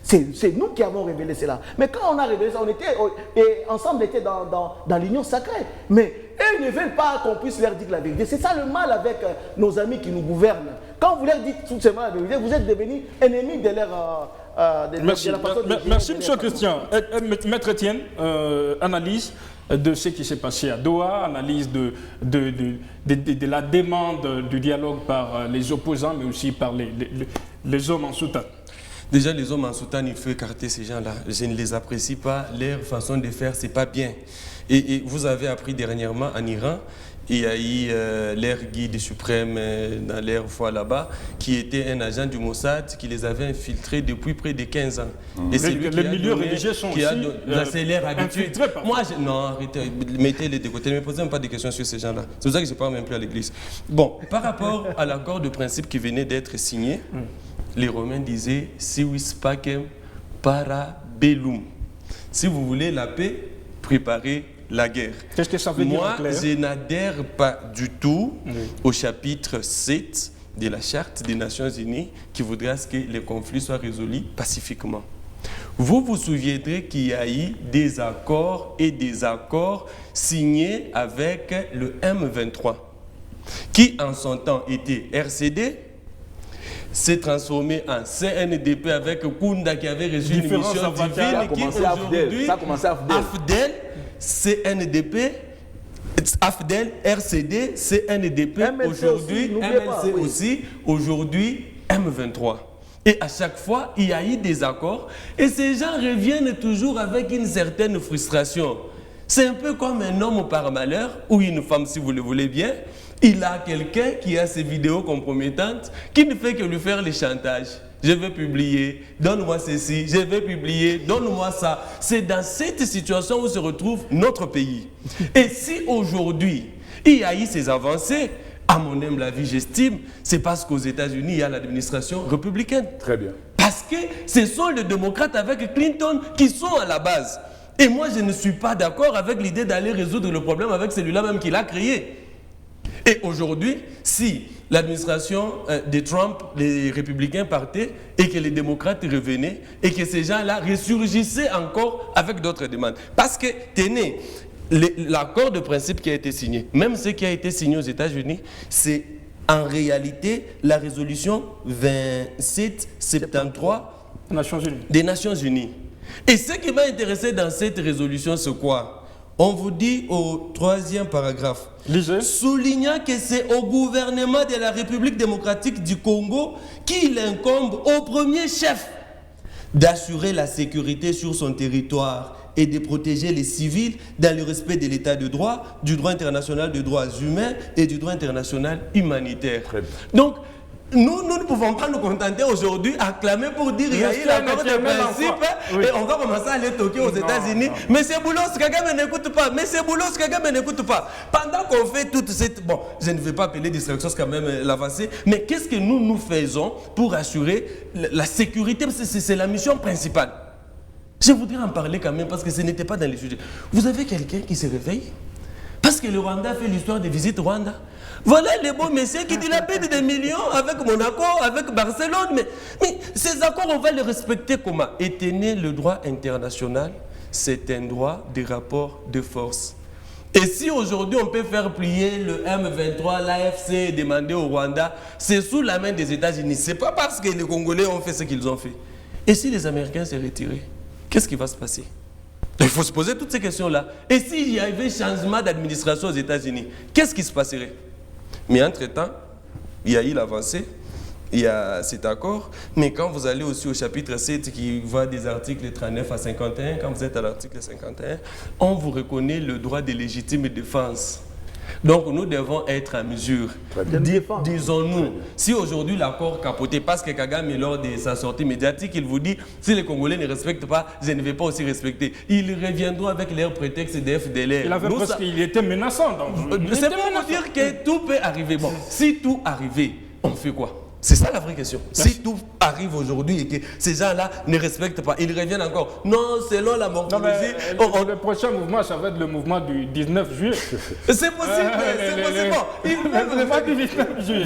C'est nous qui avons révélé cela. Mais quand on a révélé ça, ensemble était dans l'union sacrée. Mais eux ne veulent pas qu'on puisse leur dire la vérité. C'est ça le mal avec nos amis qui nous gouvernent. Quand vous leur dites tout simplement la vérité, vous êtes devenus ennemis de leur... Merci, M. Christian. Maître Etienne, analyse de ce qui s'est passé à Doha, analyse de la demande du dialogue par les opposants, mais aussi par les hommes en soutane. Déjà, les hommes en soutane, il faut écarter ces gens-là. Je ne les apprécie pas. Leur façon de faire, c'est pas bien. Et vous avez appris dernièrement en Iran, il y a eu leur guide suprême dans leur foi là-bas, qui était un agent du Mossad qui les avait infiltrés depuis près de 15 ans. Et c'est lui les milieux religieux sont aussi c'est leur habitude. Moi, non, arrêtez, mettez-les de côté, ne me posez même pas de questions sur ces gens-là. C'est pour ça que je ne parle même plus à l'église. Bon, par rapport à l'accord de principe qui venait d'être signé, les Romains disaient « Civis pacem para bellum ». Si vous voulez la paix, préparez la guerre. Qu'est-ce que ça veut dire en clair? Moi, je n'adhère pas du tout au chapitre 7 de la Charte des Nations Unies qui voudrait à ce que les conflits soient résolus pacifiquement. Vous vous souviendrez qu'il y a eu des accords et des accords signés avec le M23, qui en son temps était RCD, s'est transformé en CNDP avec Kunda qui avait reçu une mission divine qui aujourd'hui AFDEL, CNDP, AFDEL, RCD, CNDP, aujourd'hui MLC aussi, aujourd'hui M23. Et à chaque fois, il y a eu des accords et ces gens reviennent toujours avec une certaine frustration. C'est un peu comme un homme par malheur ou une femme si vous le voulez bien. Il a quelqu'un qui a ses vidéos compromettantes qui ne fait que lui faire les chantages. Je vais publier, donne-moi ceci, je vais publier, donne-moi ça. C'est dans cette situation où se retrouve notre pays. Et si aujourd'hui, il y a eu ces avancées, à mon humble avis, j'estime, c'est parce qu'aux États-Unis, il y a l'administration républicaine. Très bien. Parce que ce sont les démocrates avec Clinton qui sont à la base. Et moi, je ne suis pas d'accord avec l'idée d'aller résoudre le problème avec celui-là même qui l'a créé. Et aujourd'hui, si l'administration de Trump, les républicains partaient et que les démocrates revenaient et que ces gens-là ressurgissaient encore avec d'autres demandes. Parce que, tenez, l'accord de principe qui a été signé, même ce qui a été signé aux États-Unis, c'est en réalité la résolution 2773 des Nations Unies. Et ce qui m'a intéressé dans cette résolution, c'est quoi? On vous dit au 3e paragraphe, soulignant que c'est au gouvernement de la République démocratique du Congo qu'il incombe au premier chef d'assurer la sécurité sur son territoire et de protéger les civils dans le respect de l'état de droit, du droit international des droits humains et du droit international humanitaire. Donc, nous ne pouvons pas nous contenter aujourd'hui à clamer pour dire qu'il y a eu l'accord de principe et on va commencer à aller toquer aux États-Unis. Mais c'est Boulos Kagame n'écoute pas. Mais c'est Boulos Kagame n'écoute pas. Pendant qu'on fait toute cette... Bon, je ne vais pas appeler distraction, c'est quand même l'avancée. Mais qu'est-ce que nous faisons pour assurer la sécurité? C'est la mission principale. Je voudrais en parler quand même parce que ce n'était pas dans les sujets. Vous avez quelqu'un qui se réveille parce que le Rwanda fait l'histoire des visites Rwanda. Voilà les beaux messieurs qui dilapident des millions avec Monaco, avec Barcelone. Mais ces accords, on va les respecter comment? Et tenez, le droit international, c'est un droit des rapports de force. Et si aujourd'hui on peut faire plier le M23, l'AFC et demander au Rwanda, c'est sous la main des États-Unis. Ce n'est pas parce que les Congolais ont fait ce qu'ils ont fait. Et si les Américains s'est retirés, qu'est-ce qui va se passer? Il faut se poser toutes ces questions-là. Et s'il y avait changement d'administration aux États-Unis, qu'est-ce qui se passerait? Mais entre-temps, il y a eu l'avancée, il y a cet accord, mais quand vous allez aussi au chapitre 7 qui va des articles 39 à 51, quand vous êtes à l'article 51, on vous reconnaît le droit de légitime défense. Donc nous devons être à mesure. Disons-nous, si aujourd'hui l'accord capoté, parce que Kagame, lors de sa sortie médiatique, il vous dit, si les Congolais ne respectent pas, je ne vais pas aussi respecter. Ils reviendront avec leur prétexte de FDLR. Il était menaçant. C'est pour vous dire que tout peut arriver. Bon, si tout arrivait, on fait quoi? C'est ça la vraie question. Merci. Si tout arrive aujourd'hui et que ces gens-là ne respectent pas, ils reviennent encore. Non, selon la morphologie... Le prochain mouvement, ça va être le mouvement du 19 juillet. C'est possible, c'est possible. Le mouvement du 19 juillet.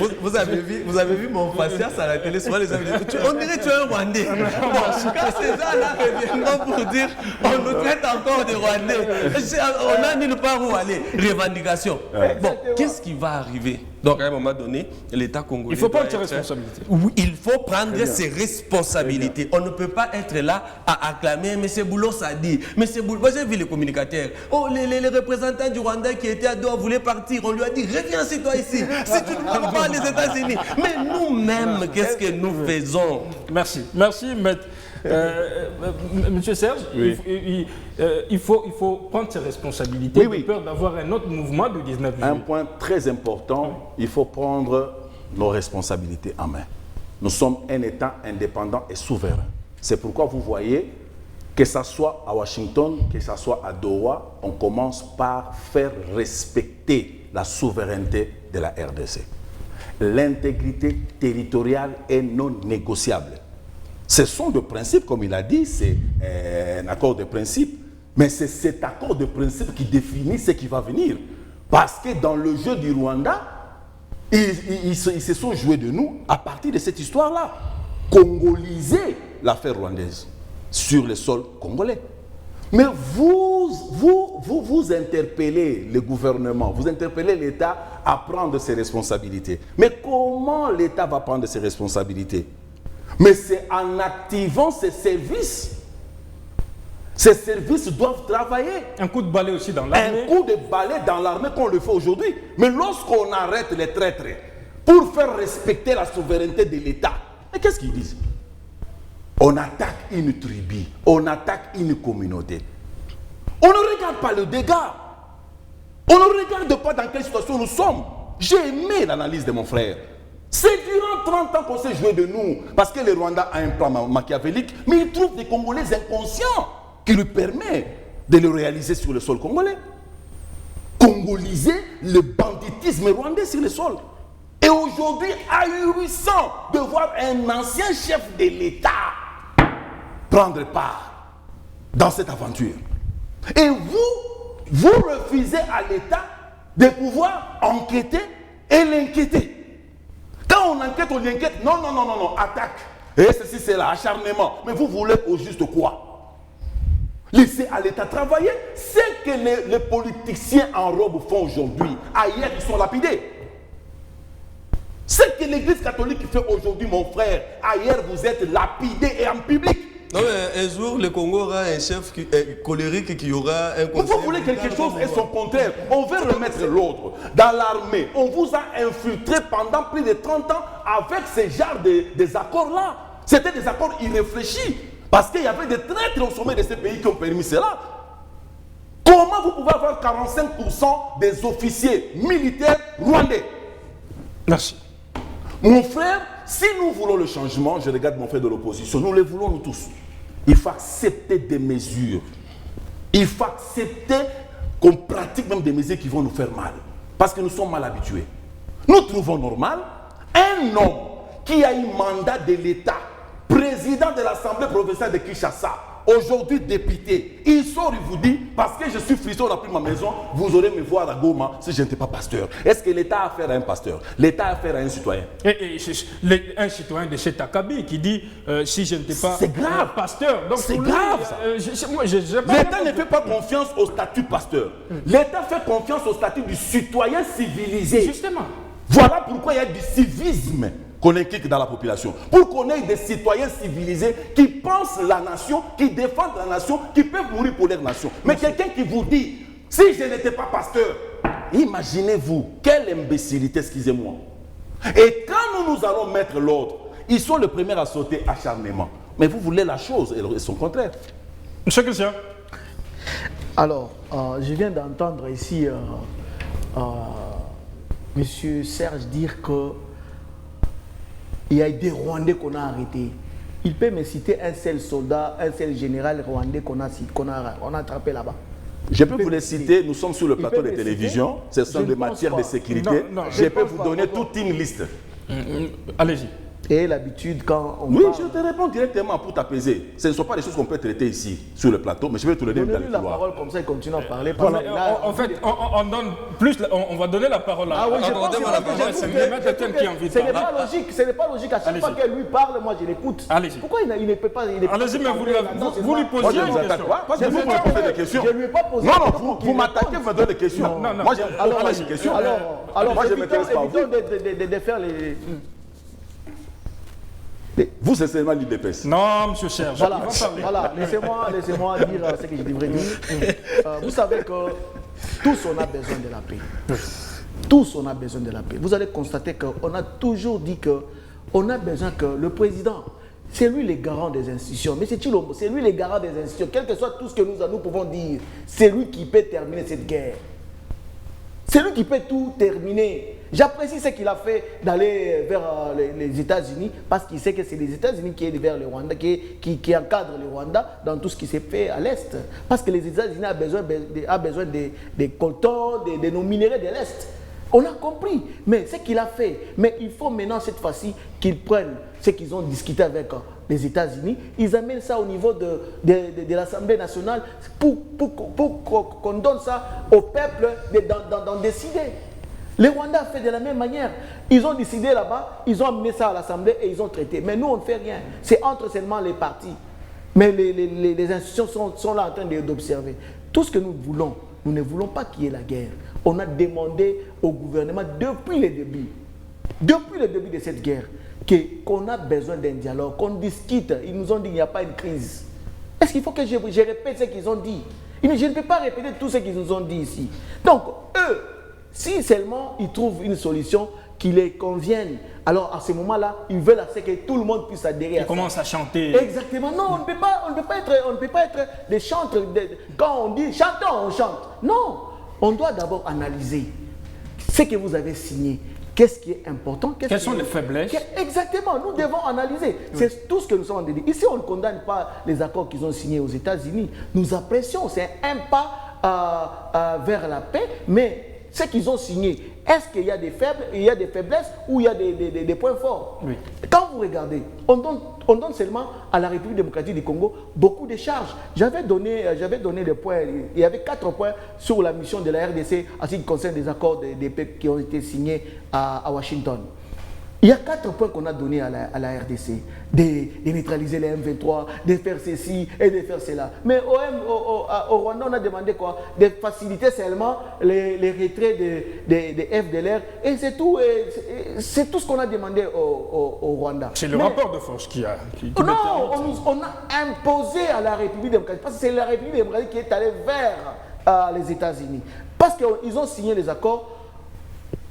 Vous avez vu mon faciès à la télé, souvent les amis disent, on dirait que tu es un Rwandais. Quand ces gens-là reviendront pour dire, on nous traite encore de Rwandais, on n'a nulle part où aller. Revendication. Bon, qu'est-ce qui va arriver? Donc, à un moment donné, l'État congolais... Il faut prendre ses responsabilités. Oui, il faut prendre ses responsabilités. On ne peut pas être là à acclamer « M. Boulos a dit ». Moi, j'ai vu les communicateurs. Oh, les représentants du Rwanda qui étaient à Doha voulaient partir. On lui a dit « Reviens si toi ici. Si tu ne parles pas les États-Unis ». Mais nous-mêmes, qu'est-ce que nous faisons? Merci. Merci, Maître Monsieur Serge, Oui. il faut prendre ses responsabilités, Oui, oui. de peur d'avoir un autre mouvement du 19 Un juillet. point très important, il faut prendre nos responsabilités en main. Nous sommes un État indépendant et souverain. C'est pourquoi vous voyez, que ce soit à Washington, que ce soit à Doha, on commence par faire respecter la souveraineté de la RDC. L'intégrité territoriale est non négociable. Ce sont des principes, comme il a dit, c'est un accord de principe, mais c'est cet accord de principe qui définit ce qui va venir. Parce que dans le jeu du Rwanda, ils se sont joués de nous à partir de cette histoire-là. Congoliser l'affaire rwandaise sur le sol congolais. Mais vous interpellez le gouvernement, vous interpellez l'État à prendre ses responsabilités. Mais comment l'État va prendre ses responsabilités? Mais c'est en activant ces services. Ces services doivent travailler. Un coup de balai aussi dans l'armée. Un coup de balai dans l'armée qu'on le fait aujourd'hui. Mais lorsqu'on arrête les traîtres pour faire respecter la souveraineté de l'État, mais qu'est-ce qu'ils disent? On attaque une tribu, on attaque une communauté. On ne regarde pas le dégât. On ne regarde pas dans quelle situation nous sommes. J'ai aimé l'analyse de mon frère. C'est durant 30 ans qu'on s'est joué de nous. Parce que le Rwanda a un plan machiavélique, mais il trouve des Congolais inconscients qui lui permet de le réaliser sur le sol congolais. Congoliser le banditisme rwandais sur le sol. Et aujourd'hui, ahurissant de voir un ancien chef de l'État prendre part dans cette aventure. Et vous refusez à l'État de pouvoir enquêter et l'inquiéter. Quand on enquête, on l'inquiète. Non, attaque. Et ceci, c'est l'acharnement. Mais vous voulez au juste quoi? Laissez à l'État travailler. C'est que les politiciens en robe font aujourd'hui. Ailleurs, ils sont lapidés. C'est que l'Église catholique fait aujourd'hui, mon frère. Ailleurs, vous êtes lapidés et en public. Non, mais un jour, le Congo aura un chef colérique qui aura un conseil. Vous voulez quelque chose et son contraire. On veut remettre l'ordre. Dans l'armée, on vous a infiltré pendant plus de 30 ans avec ce genre des accords-là. C'était des accords irréfléchis. Parce qu'il y avait des traîtres au sommet de ces pays qui ont permis cela. Comment vous pouvez avoir 45% des officiers militaires rwandais? Merci. Mon frère, si nous voulons le changement, je regarde mon frère de l'opposition, nous le voulons nous tous. Il faut accepter des mesures. Il faut accepter qu'on pratique même des mesures qui vont nous faire mal. Parce que nous sommes mal habitués. Nous trouvons normal un homme qui a un mandat de l'État, président de l'Assemblée provinciale de Kinshasa, aujourd'hui député, il sort, il vous dit, parce que je suis frisson, on a pris ma maison, vous aurez me voir à Goma si je n'étais pas pasteur. Est-ce que l'État a affaire à un pasteur? L'État a affaire à un citoyen? Un citoyen de cet Akabi qui dit si je n'étais pas pasteur. C'est grave ça. L'État ne fait pas confiance au statut pasteur. L'État fait confiance au statut du citoyen civilisé. Justement. Voilà pourquoi il y a du civisme qu'on inculque dans la population. Pour qu'on ait des citoyens civilisés qui pensent la nation, qui défendent la nation, qui peuvent mourir pour leur nation. Mais quelqu'un qui vous dit, si je n'étais pas pasteur, imaginez-vous, quelle imbécilité, excusez-moi. Et quand nous allons mettre l'ordre, ils sont les premiers à sauter acharnement. Mais vous voulez la chose et son contraire. Monsieur Christian. Alors, je viens d'entendre ici Monsieur Serge dire que il y a des Rwandais qu'on a arrêtés. Il peut me citer un seul soldat, un seul général rwandais qu'on a attrapé là-bas. Je peux vous les citer, nous sommes sur le plateau de télévision, ce sont des matières de sécurité. Je peux vous donner toute une liste. Allez-y. Et l'habitude quand on Oui, parle, je te réponds directement pour t'apaiser. Ce ne sont pas des choses qu'on peut traiter ici, sur le plateau, mais je vais te le dire dans donnez-lui le la couloir. parole comme ça, il continue à parler. Voilà, parce que là, en fait, on donne plus, on va donner la parole à. ah oui, je pense Accordez-moi la parole. C'est quelqu'un qui a envie de ce n'est parler. pas logique, ce n'est pas logique. À chaque Allez-y. fois qu'elle lui parle, moi je l'écoute. Allez-y. Pourquoi il ne peut pas Allez-y, mais vous lui Moi, posez je une vous attaque question. pas, parce que vous me posez des questions. Je ne lui ai pas posé. Non, de non, questions pour vous qu'il m'attaquez, réponde. vous me donnez des questions. Non, non. Moi, j'ai pas des questions. Alors, moi, je m'intéresse pas à vous. évitons de faire les... Vous, c'est seulement l'IDPS. Non, monsieur Serge, Voilà, il va parler. voilà. Laissez-moi dire ce que je devrais dire. Vous savez que tous on a besoin de la paix. Tous on a besoin de la paix. Vous allez constater qu'on a toujours dit qu'on a besoin que le président C'est lui le garant des institutions. Mais c'est Tshilombo, c'est lui le garant des institutions. Quel que soit tout ce que nous pouvons dire, c'est lui qui peut terminer cette guerre. C'est lui qui peut tout terminer. J'apprécie ce qu'il a fait d'aller vers les États-Unis parce qu'il sait que c'est les États-Unis qui aident vers le Rwanda, qui encadrent le Rwanda dans tout ce qui s'est fait à l'Est. Parce que les États-Unis ont besoin des coltons, de nos minéraux de l'Est. On a compris, mais ce qu'il a fait, mais il faut maintenant cette fois-ci qu'ils prennent ce qu'ils ont discuté avec les États-Unis, ils amènent ça au niveau de l'Assemblée nationale pour qu'on donne ça au peuple d'en décider. Les Rwandais ont fait de la même manière. Ils ont décidé là-bas, ils ont amené ça à l'Assemblée et ils ont traité. Mais nous, on ne fait rien. C'est entre seulement les partis. Mais les institutions sont là en train d'observer. Tout ce que nous voulons, nous ne voulons pas qu'il y ait la guerre. On a demandé au gouvernement depuis le début de cette guerre, qu'on a besoin d'un dialogue, qu'on discute. Ils nous ont dit qu'il n'y a pas une crise. Est-ce qu'il faut que je répète ce qu'ils ont dit? Je ne peux pas répéter tout ce qu'ils nous ont dit ici. Donc, eux, si seulement ils trouvent une solution qui les convienne, alors à ce moment-là, ils veulent que tout le monde puisse adhérer à ça. Ils commencent à chanter. Exactement. Non, on ne peut pas être des chantres. Quand on dit chantons, on chante. Non. On doit d'abord analyser ce que vous avez signé. Qu'est-ce qui est important? Quelles sont les faiblesses? Exactement, nous devons analyser. Oui. C'est tout ce que nous sommes en train de dire. Ici, on ne condamne pas les accords qu'ils ont signés aux États-Unis. Nous apprécions, c'est un pas vers la paix, mais ce qu'ils ont signé, est-ce qu'il y a des faiblesses ou il y a des points forts? Oui. Quand vous regardez, on donne seulement à la République démocratique du Congo beaucoup de charges. J'avais donné des points, il y avait 4 points sur la mission de la RDC en ce qui concerne des accords de paix qui ont été signés à Washington. Il y a 4 points qu'on a donnés à la RDC. De neutraliser les M23, de faire ceci et de faire cela. Mais au Rwanda, on a demandé quoi? De faciliter seulement les retraits des FDLR. Et c'est tout. C'est tout ce qu'on a demandé au Rwanda. C'est le rapport de force qui a... Non, on a imposé à la République démocratique. Parce que c'est la République démocratique qui est allée vers les États-Unis. Parce qu'ils ont signé les accords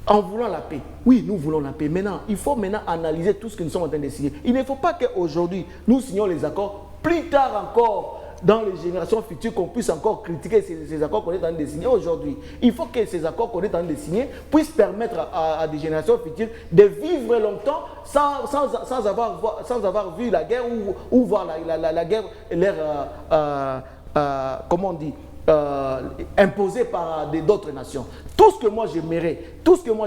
en voulant la paix. Oui, nous voulons la paix. Maintenant, il faut analyser tout ce que nous sommes en train de signer. Il ne faut pas qu'aujourd'hui, nous signons les accords. Plus tard encore, dans les générations futures, qu'on puisse encore critiquer ces accords qu'on est en train de signer aujourd'hui. Il faut que ces accords qu'on est en train de signer puissent permettre à des générations futures de vivre longtemps sans avoir vu la guerre ou voir la guerre comment on dit, imposé par d'autres nations. Tout ce que moi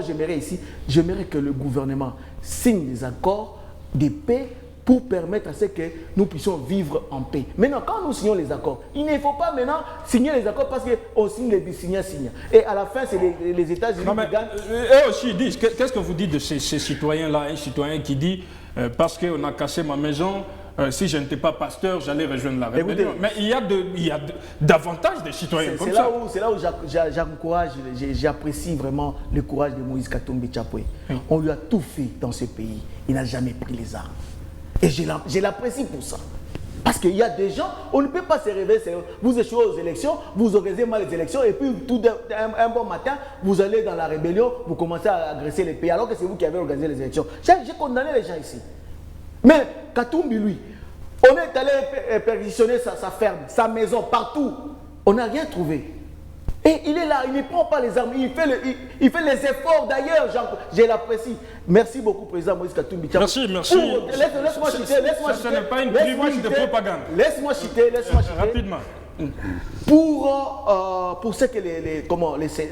j'aimerais ici, j'aimerais que le gouvernement signe des accords de paix pour permettre à ce que nous puissions vivre en paix. Maintenant, quand nous signons les accords, il ne faut pas maintenant signer les accords parce qu'on signe les signants. Et à la fin, c'est les États-Unis qui gagnent. Eux aussi disent, qu'est-ce que vous dites de ces citoyens-là? Un citoyen qui dit, parce qu'on a cassé ma maison, si je n'étais pas pasteur, j'allais rejoindre la rébellion. Mais il y a davantage de citoyens comme ça. C'est là où j'encourage, j'apprécie vraiment le courage de Moïse Katumbi Tshapwe. Oui. On lui a tout fait dans ce pays. Il n'a jamais pris les armes. Et je l'apprécie pour ça. Parce qu'il y a des gens, on ne peut pas se réveiller. Vous échouez aux élections, vous organisez mal les élections, et puis un bon matin, vous allez dans la rébellion, vous commencez à agresser les pays, alors que c'est vous qui avez organisé les élections. J'ai condamné les gens ici. Mais Katumbi, lui, on est allé perquisitionner sa ferme, sa maison, partout. On n'a rien trouvé. Et il est là, il ne prend pas les armes, il fait les efforts d'ailleurs, je l'apprécie. Merci beaucoup, Président Moïse Katumbi. Merci. Laisse-moi citer. Ce n'est pas une tribune de propagande. Laisse-moi citer. Rapidement. Pour ce que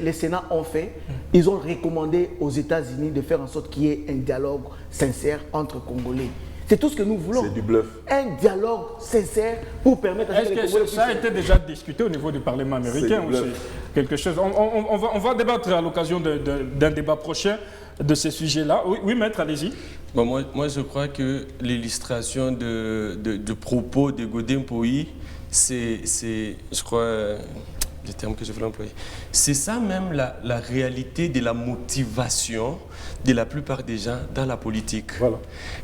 les Sénats ont fait, ils ont recommandé aux États-Unis de faire en sorte qu'il y ait un dialogue sincère entre Congolais. C'est tout ce que nous voulons. C'est du bluff. Un dialogue sincère pour permettre à ce que ça a été déjà discuté au niveau du Parlement américain aussi? Quelque chose. On va débattre à l'occasion d'un débat prochain de ces sujets-là. Oui, maître, allez-y. Bon, moi, je crois que l'illustration de propos de Godin Poyi, c'est, je crois, le terme que je voulais employer. C'est ça même la réalité de la motivation de la plupart des gens dans la politique. Voilà.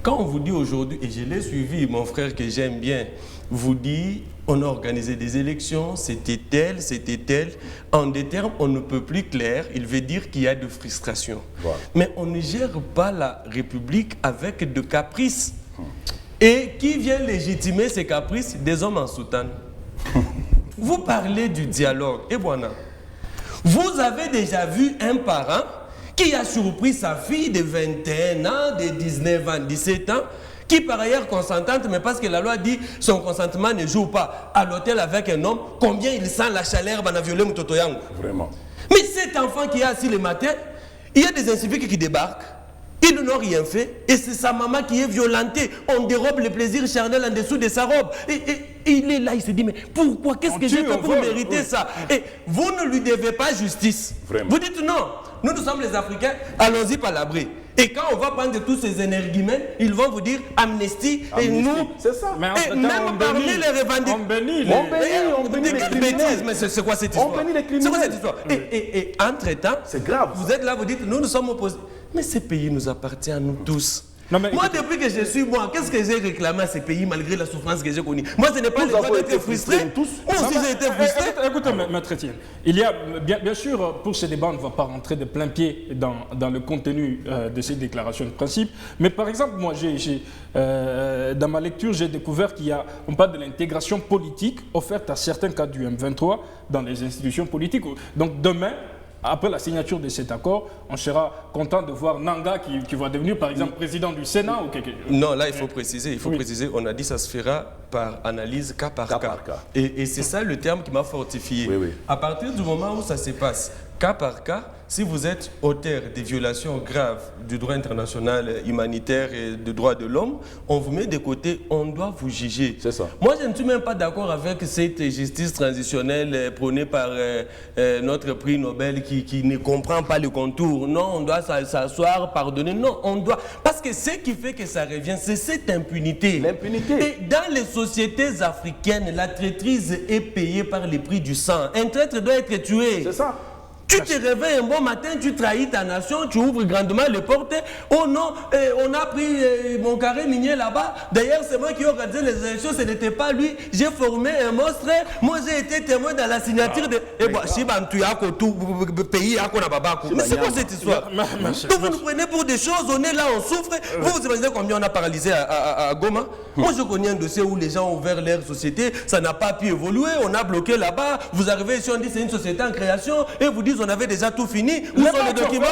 Quand on vous dit aujourd'hui, et je l'ai suivi, mon frère que j'aime bien, vous dit, on a organisé des élections, c'était tel. En des termes, on ne peut plus clair, il veut dire qu'il y a de frustration. Voilà. Mais on ne gère pas la République avec de caprices. et qui vient légitimer ces caprices des hommes en soutane. Vous parlez du dialogue. Et voilà. Vous avez déjà vu un parent qui a surpris sa fille de 21 ans, de 19 ans, 17 ans, qui par ailleurs consentante, mais parce que la loi dit son consentement ne joue pas à l'hôtel avec un homme, combien il sent la chaleur, il a violé Mutotoyango. Vraiment. Mais cet enfant qui est assis le matin, il y a des inciviques qui débarquent, ils n'ont rien fait, et c'est sa maman qui est violentée. On dérobe le plaisir charnel en dessous de sa robe. Et il est là, il se dit, mais pourquoi, qu'est-ce que j'ai fait pour mériter ça? Et vous ne lui devez pas justice. Vraiment. Vous dites non, nous sommes les Africains, allons-y par l'abri. Et quand on va prendre tous ces énergumènes, ils vont vous dire amnistie, et nous... C'est ça. Mais Et même parmi les revendications... On bénit les bêtises, mais c'est quoi cette histoire? On bénit les criminels. C'est quoi cette histoire? Et entre-temps, C'est grave. vous êtes là, vous dites, nous sommes opposés. Mais ce pays nous appartient à nous tous. Non, mais Moi, écoutez, depuis que je suis moi, qu'est-ce que j'ai réclamé à ce pays malgré la souffrance que j'ai connue? Moi, ce n'est pas Nous le droit avons d'être été frustré. frustrés, tous. Moi aussi, j'ai été frustré. Écoutez, Maître Etienne, il y a, bien sûr, pour ce débat, on ne va pas rentrer de plein pied dans le contenu de ces déclarations de principe. Mais par exemple, moi, dans ma lecture, j'ai découvert qu'on parle de l'intégration politique offerte à certains cadres du M23 dans les institutions politiques. Donc demain, après la signature de cet accord, on sera content de voir Nanga qui va devenir par exemple président du Sénat ou quelque chose. Non, là, il faut préciser, on a dit que ça se fera par analyse cas par cas. Et c'est ça le terme qui m'a fortifié. Oui, oui. À partir du moment où ça se passe cas par cas, si vous êtes auteur de violations graves du droit international humanitaire et des droits de l'homme, on vous met de côté, on doit vous juger. C'est ça. Moi, je ne suis même pas d'accord avec cette justice transitionnelle prônée par notre prix Nobel qui ne comprend pas le contour. Non, on doit s'asseoir, pardonner. Non, on doit... Parce que ce qui fait que ça revient, c'est cette impunité. L'impunité. Et dans les sociétés africaines, la traîtrise est payée par le prix du sang. Un traître doit être tué. C'est ça. Tu te réveilles un bon matin, tu trahis ta nation, tu ouvres grandement les portes. Oh non, on a pris mon carré minier là-bas. D'ailleurs, c'est moi qui ai organisé les élections, ce n'était pas lui. J'ai formé un monstre. Moi, j'ai été témoin dans la signature de... Et bon, si tu as tout pays, mais c'est quoi cette histoire? Donc vous nous prenez pour des choses, on est là, on souffre. Vous imaginez combien on a paralysé à Goma? Moi, je connais un dossier où les gens ont ouvert leur société, ça n'a pas pu évoluer, on a bloqué là-bas. Vous arrivez ici, on dit c'est une société en création, et vous dites on avait déjà tout fini. Où sont les documents?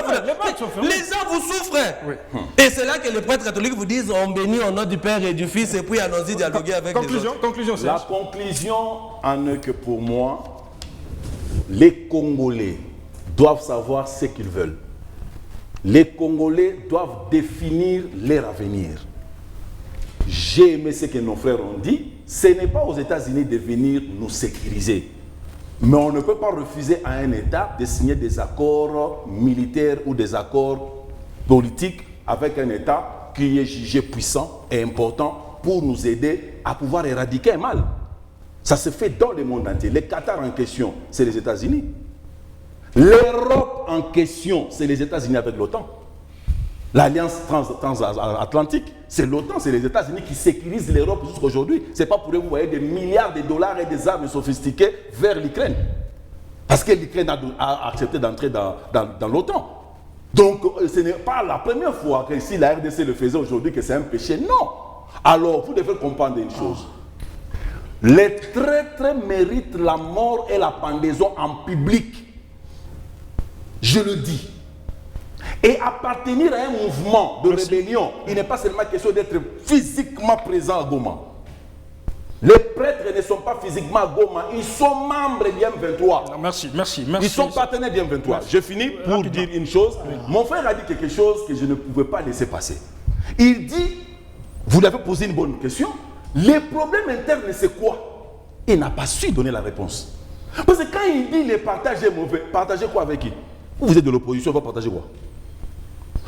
Les gens vous souffrent. Oui. Et c'est là que les prêtres catholiques vous disent on bénit au nom du Père et du Fils, et puis allons-y dialoguer avec les autres. Conclusion, La conclusion en est que pour moi, les Congolais doivent savoir ce qu'ils veulent. Les Congolais doivent définir leur avenir. J'ai aimé ce que nos frères ont dit. Ce n'est pas aux États-Unis de venir nous sécuriser. Mais on ne peut pas refuser à un État de signer des accords militaires ou des accords politiques avec un État qui est jugé puissant et important pour nous aider à pouvoir éradiquer un mal. Ça se fait dans le monde entier. Le Qatar en question, c'est les États-Unis. L'Europe en question, c'est les États-Unis avec l'OTAN. L'Alliance transatlantique, c'est l'OTAN, c'est les États-Unis qui sécurisent l'Europe jusqu'à aujourd'hui. Ce n'est pas pour eux que vous voyez des milliards de dollars et des armes sophistiquées vers l'Ukraine. Parce que l'Ukraine a accepté d'entrer dans l'OTAN. Donc, ce n'est pas la première fois que si la RDC le faisait aujourd'hui que c'est un péché. Non. Alors, vous devez comprendre une chose. Les traîtres méritent la mort et la pendaison en public. Je le dis. Et appartenir à un mouvement de rébellion, il n'est pas seulement question d'être physiquement présent à Goma. Les prêtres ne sont pas physiquement à Goma, ils sont membres du M23. Merci. Ils sont partenaires du M23. Je finis pour dire une chose. Mon frère a dit quelque chose que je ne pouvais pas laisser passer. Il dit, vous l'avez posé une bonne question, les problèmes internes c'est quoi? Il n'a pas su donner la réponse. Parce que quand il dit les partages est mauvais, partagez quoi avec qui? Vous êtes de l'opposition, vous va partager quoi?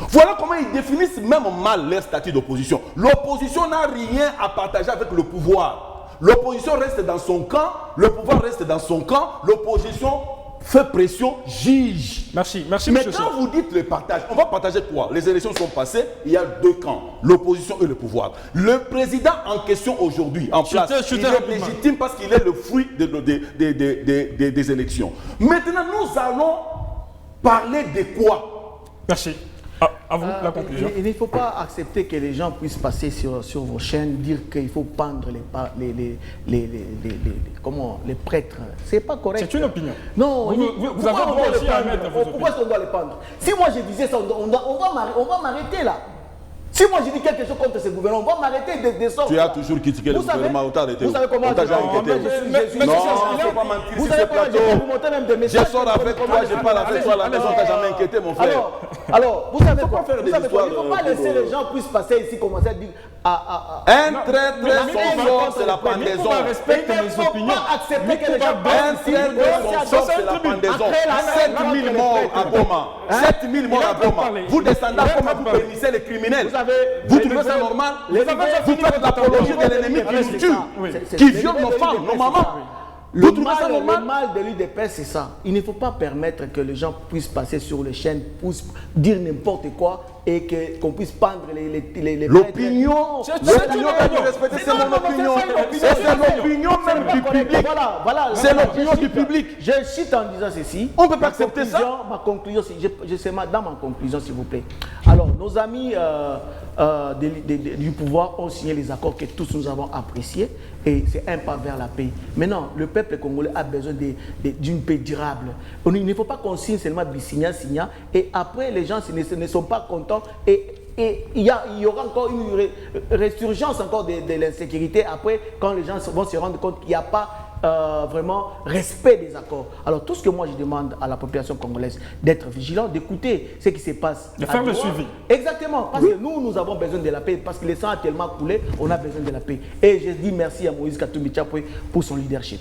Voilà comment ils définissent même mal leur statut d'opposition. L'opposition n'a rien à partager avec le pouvoir. L'opposition reste dans son camp, le pouvoir reste dans son camp, l'opposition fait pression, juge. Merci, mais quand vous dites le partage, on va partager quoi? Les élections sont passées, il y a deux camps, l'opposition et le pouvoir. Le président en question aujourd'hui, en place, il est légitime parce qu'il est le fruit des élections. Maintenant, nous allons parler de quoi? Merci. À vous, la conclusion. Il ne faut pas accepter que les gens puissent passer sur vos chaînes, dire qu'il faut pendre les prêtres. C'est pas correct. C'est une opinion. Non, vous avez droit aussi à mettre vos opinions. Pourquoi est-ce qu'on doit les pendre? Si moi je disais ça, on va m'arrêter là. Si moi je dis quelque chose contre ce gouvernement, on va m'arrêter de sorte. Tu as toujours critiqué le gouvernement, on t'a arrêté. Vous savez comment on t'a déjà inquiété. Non, faut pas mentir vous sur savez ce comment plateau. vous montez même des messages. Je sors avec toi, je parle avec toi à la maison, on t'a jamais inquiété, mon frère. Alors, vous savez Faut quoi? pas faire des Il ne histoires faut pas de- laisser les gens puissent passer ici, commencer à dire. Un traître, son sort, c'est la pendaison. Il ne faut pas accepter que les gens Un passent ici. traître, son sort, c'est la pendaison. 7000 morts à Goma. 7000 morts à Goma. Vous descendez à Goma, vous bénissez les criminels. Vous trouvez ça normal? Vous faites l'apologie de l'ennemi qui nous tue, qui viole nos femmes, nos mamans. Vous trouvez ça Le normal? mal de l'UDPS, c'est ça. Il ne faut pas permettre que les gens puissent passer sur les chaînes, puissent dire n'importe quoi et qu'on puisse pendre les L'opinion, l'opinion que tu respectes, c'est mon opinion. Et c'est l'opinion même du public. Voilà. C'est l'opinion du public. Je cite en disant ceci. On ne peut pas accepter ça. Ma conclusion, je sais dans ma conclusion, s'il vous plaît. Alors, nos amis du pouvoir ont signé les accords que tous nous avons appréciés et c'est un pas vers la paix. Maintenant, le peuple congolais a besoin d'une paix durable. Il ne faut pas qu'on signe seulement signa et après les gens ne sont pas contents et il y aura encore une résurgence encore de l'insécurité après quand les gens vont se rendre compte qu'il n'y a pas vraiment respect des accords. Alors tout ce que moi je demande à la population congolaise, d'être vigilant, d'écouter ce qui se passe. De faire le suivi. Exactement, parce que nous avons besoin de la paix, parce que le sang a tellement coulé, on a besoin de la paix. Et je dis merci à Moïse Katumbi Tchapoué pour son leadership.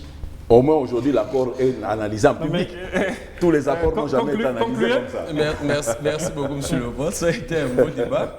Au moins aujourd'hui, l'accord est analysé en public. Tous les accords n'ont jamais été analysés comme ça. Merci beaucoup, M. Leopoldo. Ça a été un beau débat.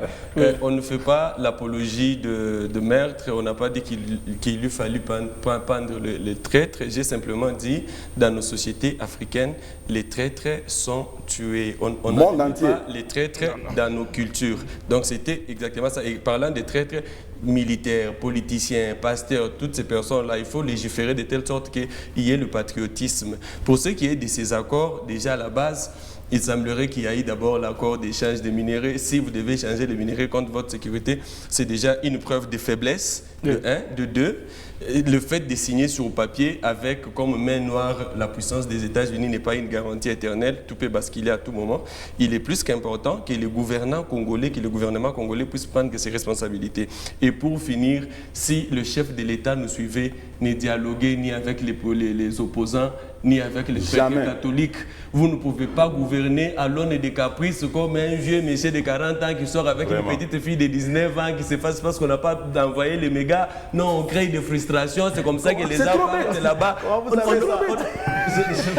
On ne fait pas l'apologie de meurtre. On n'a pas dit qu'il lui fallu pendre les traîtres. J'ai simplement dit, dans nos sociétés africaines, les traîtres sont tués. On Monde n'a entier. pas les traîtres dans nos cultures. Donc c'était exactement ça. Et parlant des traîtres, militaires, politiciens, pasteurs, toutes ces personnes-là, il faut légiférer de telle sorte qu'il y ait le patriotisme. Pour ce qui est de ces accords, déjà à la base, il semblerait qu'il y ait d'abord l'accord d'échange des minéraux. Si vous devez échanger les minéraux contre votre sécurité, c'est déjà une preuve de faiblesse, de un. De deux, le fait de signer sur papier avec comme main noire la puissance des États-Unis n'est pas une garantie éternelle, tout peut basculer à tout moment. Il est plus qu'important que les gouvernants congolais, que le gouvernement congolais puisse prendre ses responsabilités. Et pour finir, si le chef de l'État nous suivait, ne dialoguait ni avec les opposants, ni avec les prêtres catholiques, vous ne pouvez pas gouverner à l'aune des caprices comme un vieux monsieur de 40 ans qui sort avec une petite fille de 19 ans qui se fasse parce qu'on n'a pas envoyé les mégas. Non, on crée des frustrations, c'est comme ça que les enfants là-bas.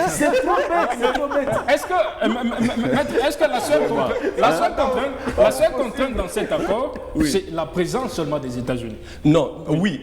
C'est trop bête. Est-ce que la seule contrainte dans cet accord, c'est la présence seulement des États-Unis? Non, oui.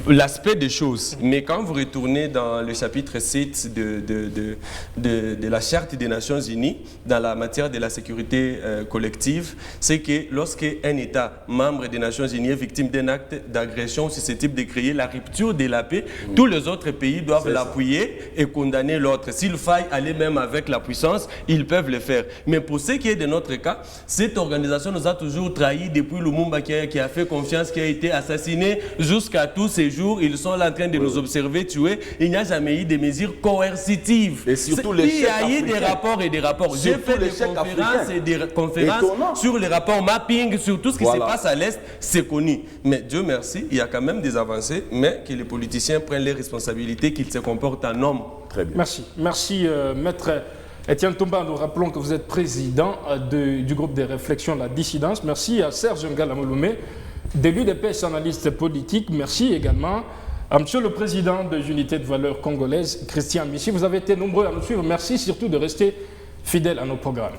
L'aspect des choses. Mais quand vous retournez dans le chapitre 7 de la Charte des Nations Unies, dans la matière de la sécurité collective, c'est que lorsqu'un État membre des Nations Unies est victime d'un acte d'agression susceptible de créer la rupture de la paix, tous les autres pays doivent l'appuyer et condamner l'autre. S'il faille aller même avec la puissance, ils peuvent le faire. Mais pour ce qui est de notre cas, cette organisation nous a toujours trahis depuis Lumumba qui a fait confiance, qui a été assassiné jusqu'à tous ces jours. Ils sont là en train de nous observer, tuer. Il n'y a jamais eu de mesures coercitives. Et surtout les Il y a eu des rapports et des rapports. J'ai fait des conférences et des conférences sur les rapports mapping, sur tout ce qui se passe à l'Est, c'est connu. Mais Dieu merci, il y a quand même des avancées, mais que les politiciens prennent les responsabilités, qu'ils se comportent en hommes. Très bien. Merci, Maître Etienne Tomba. Nous rappelons que vous êtes président du groupe de réflexion La Dissidence. Merci à Serge Ngala-Moloumé, de l'UDPS, analyste politique. Merci également à Monsieur le Président de l'Unité de valeurs congolaise, Christian Michi. Vous avez été nombreux à nous suivre. Merci surtout de rester fidèles à nos programmes.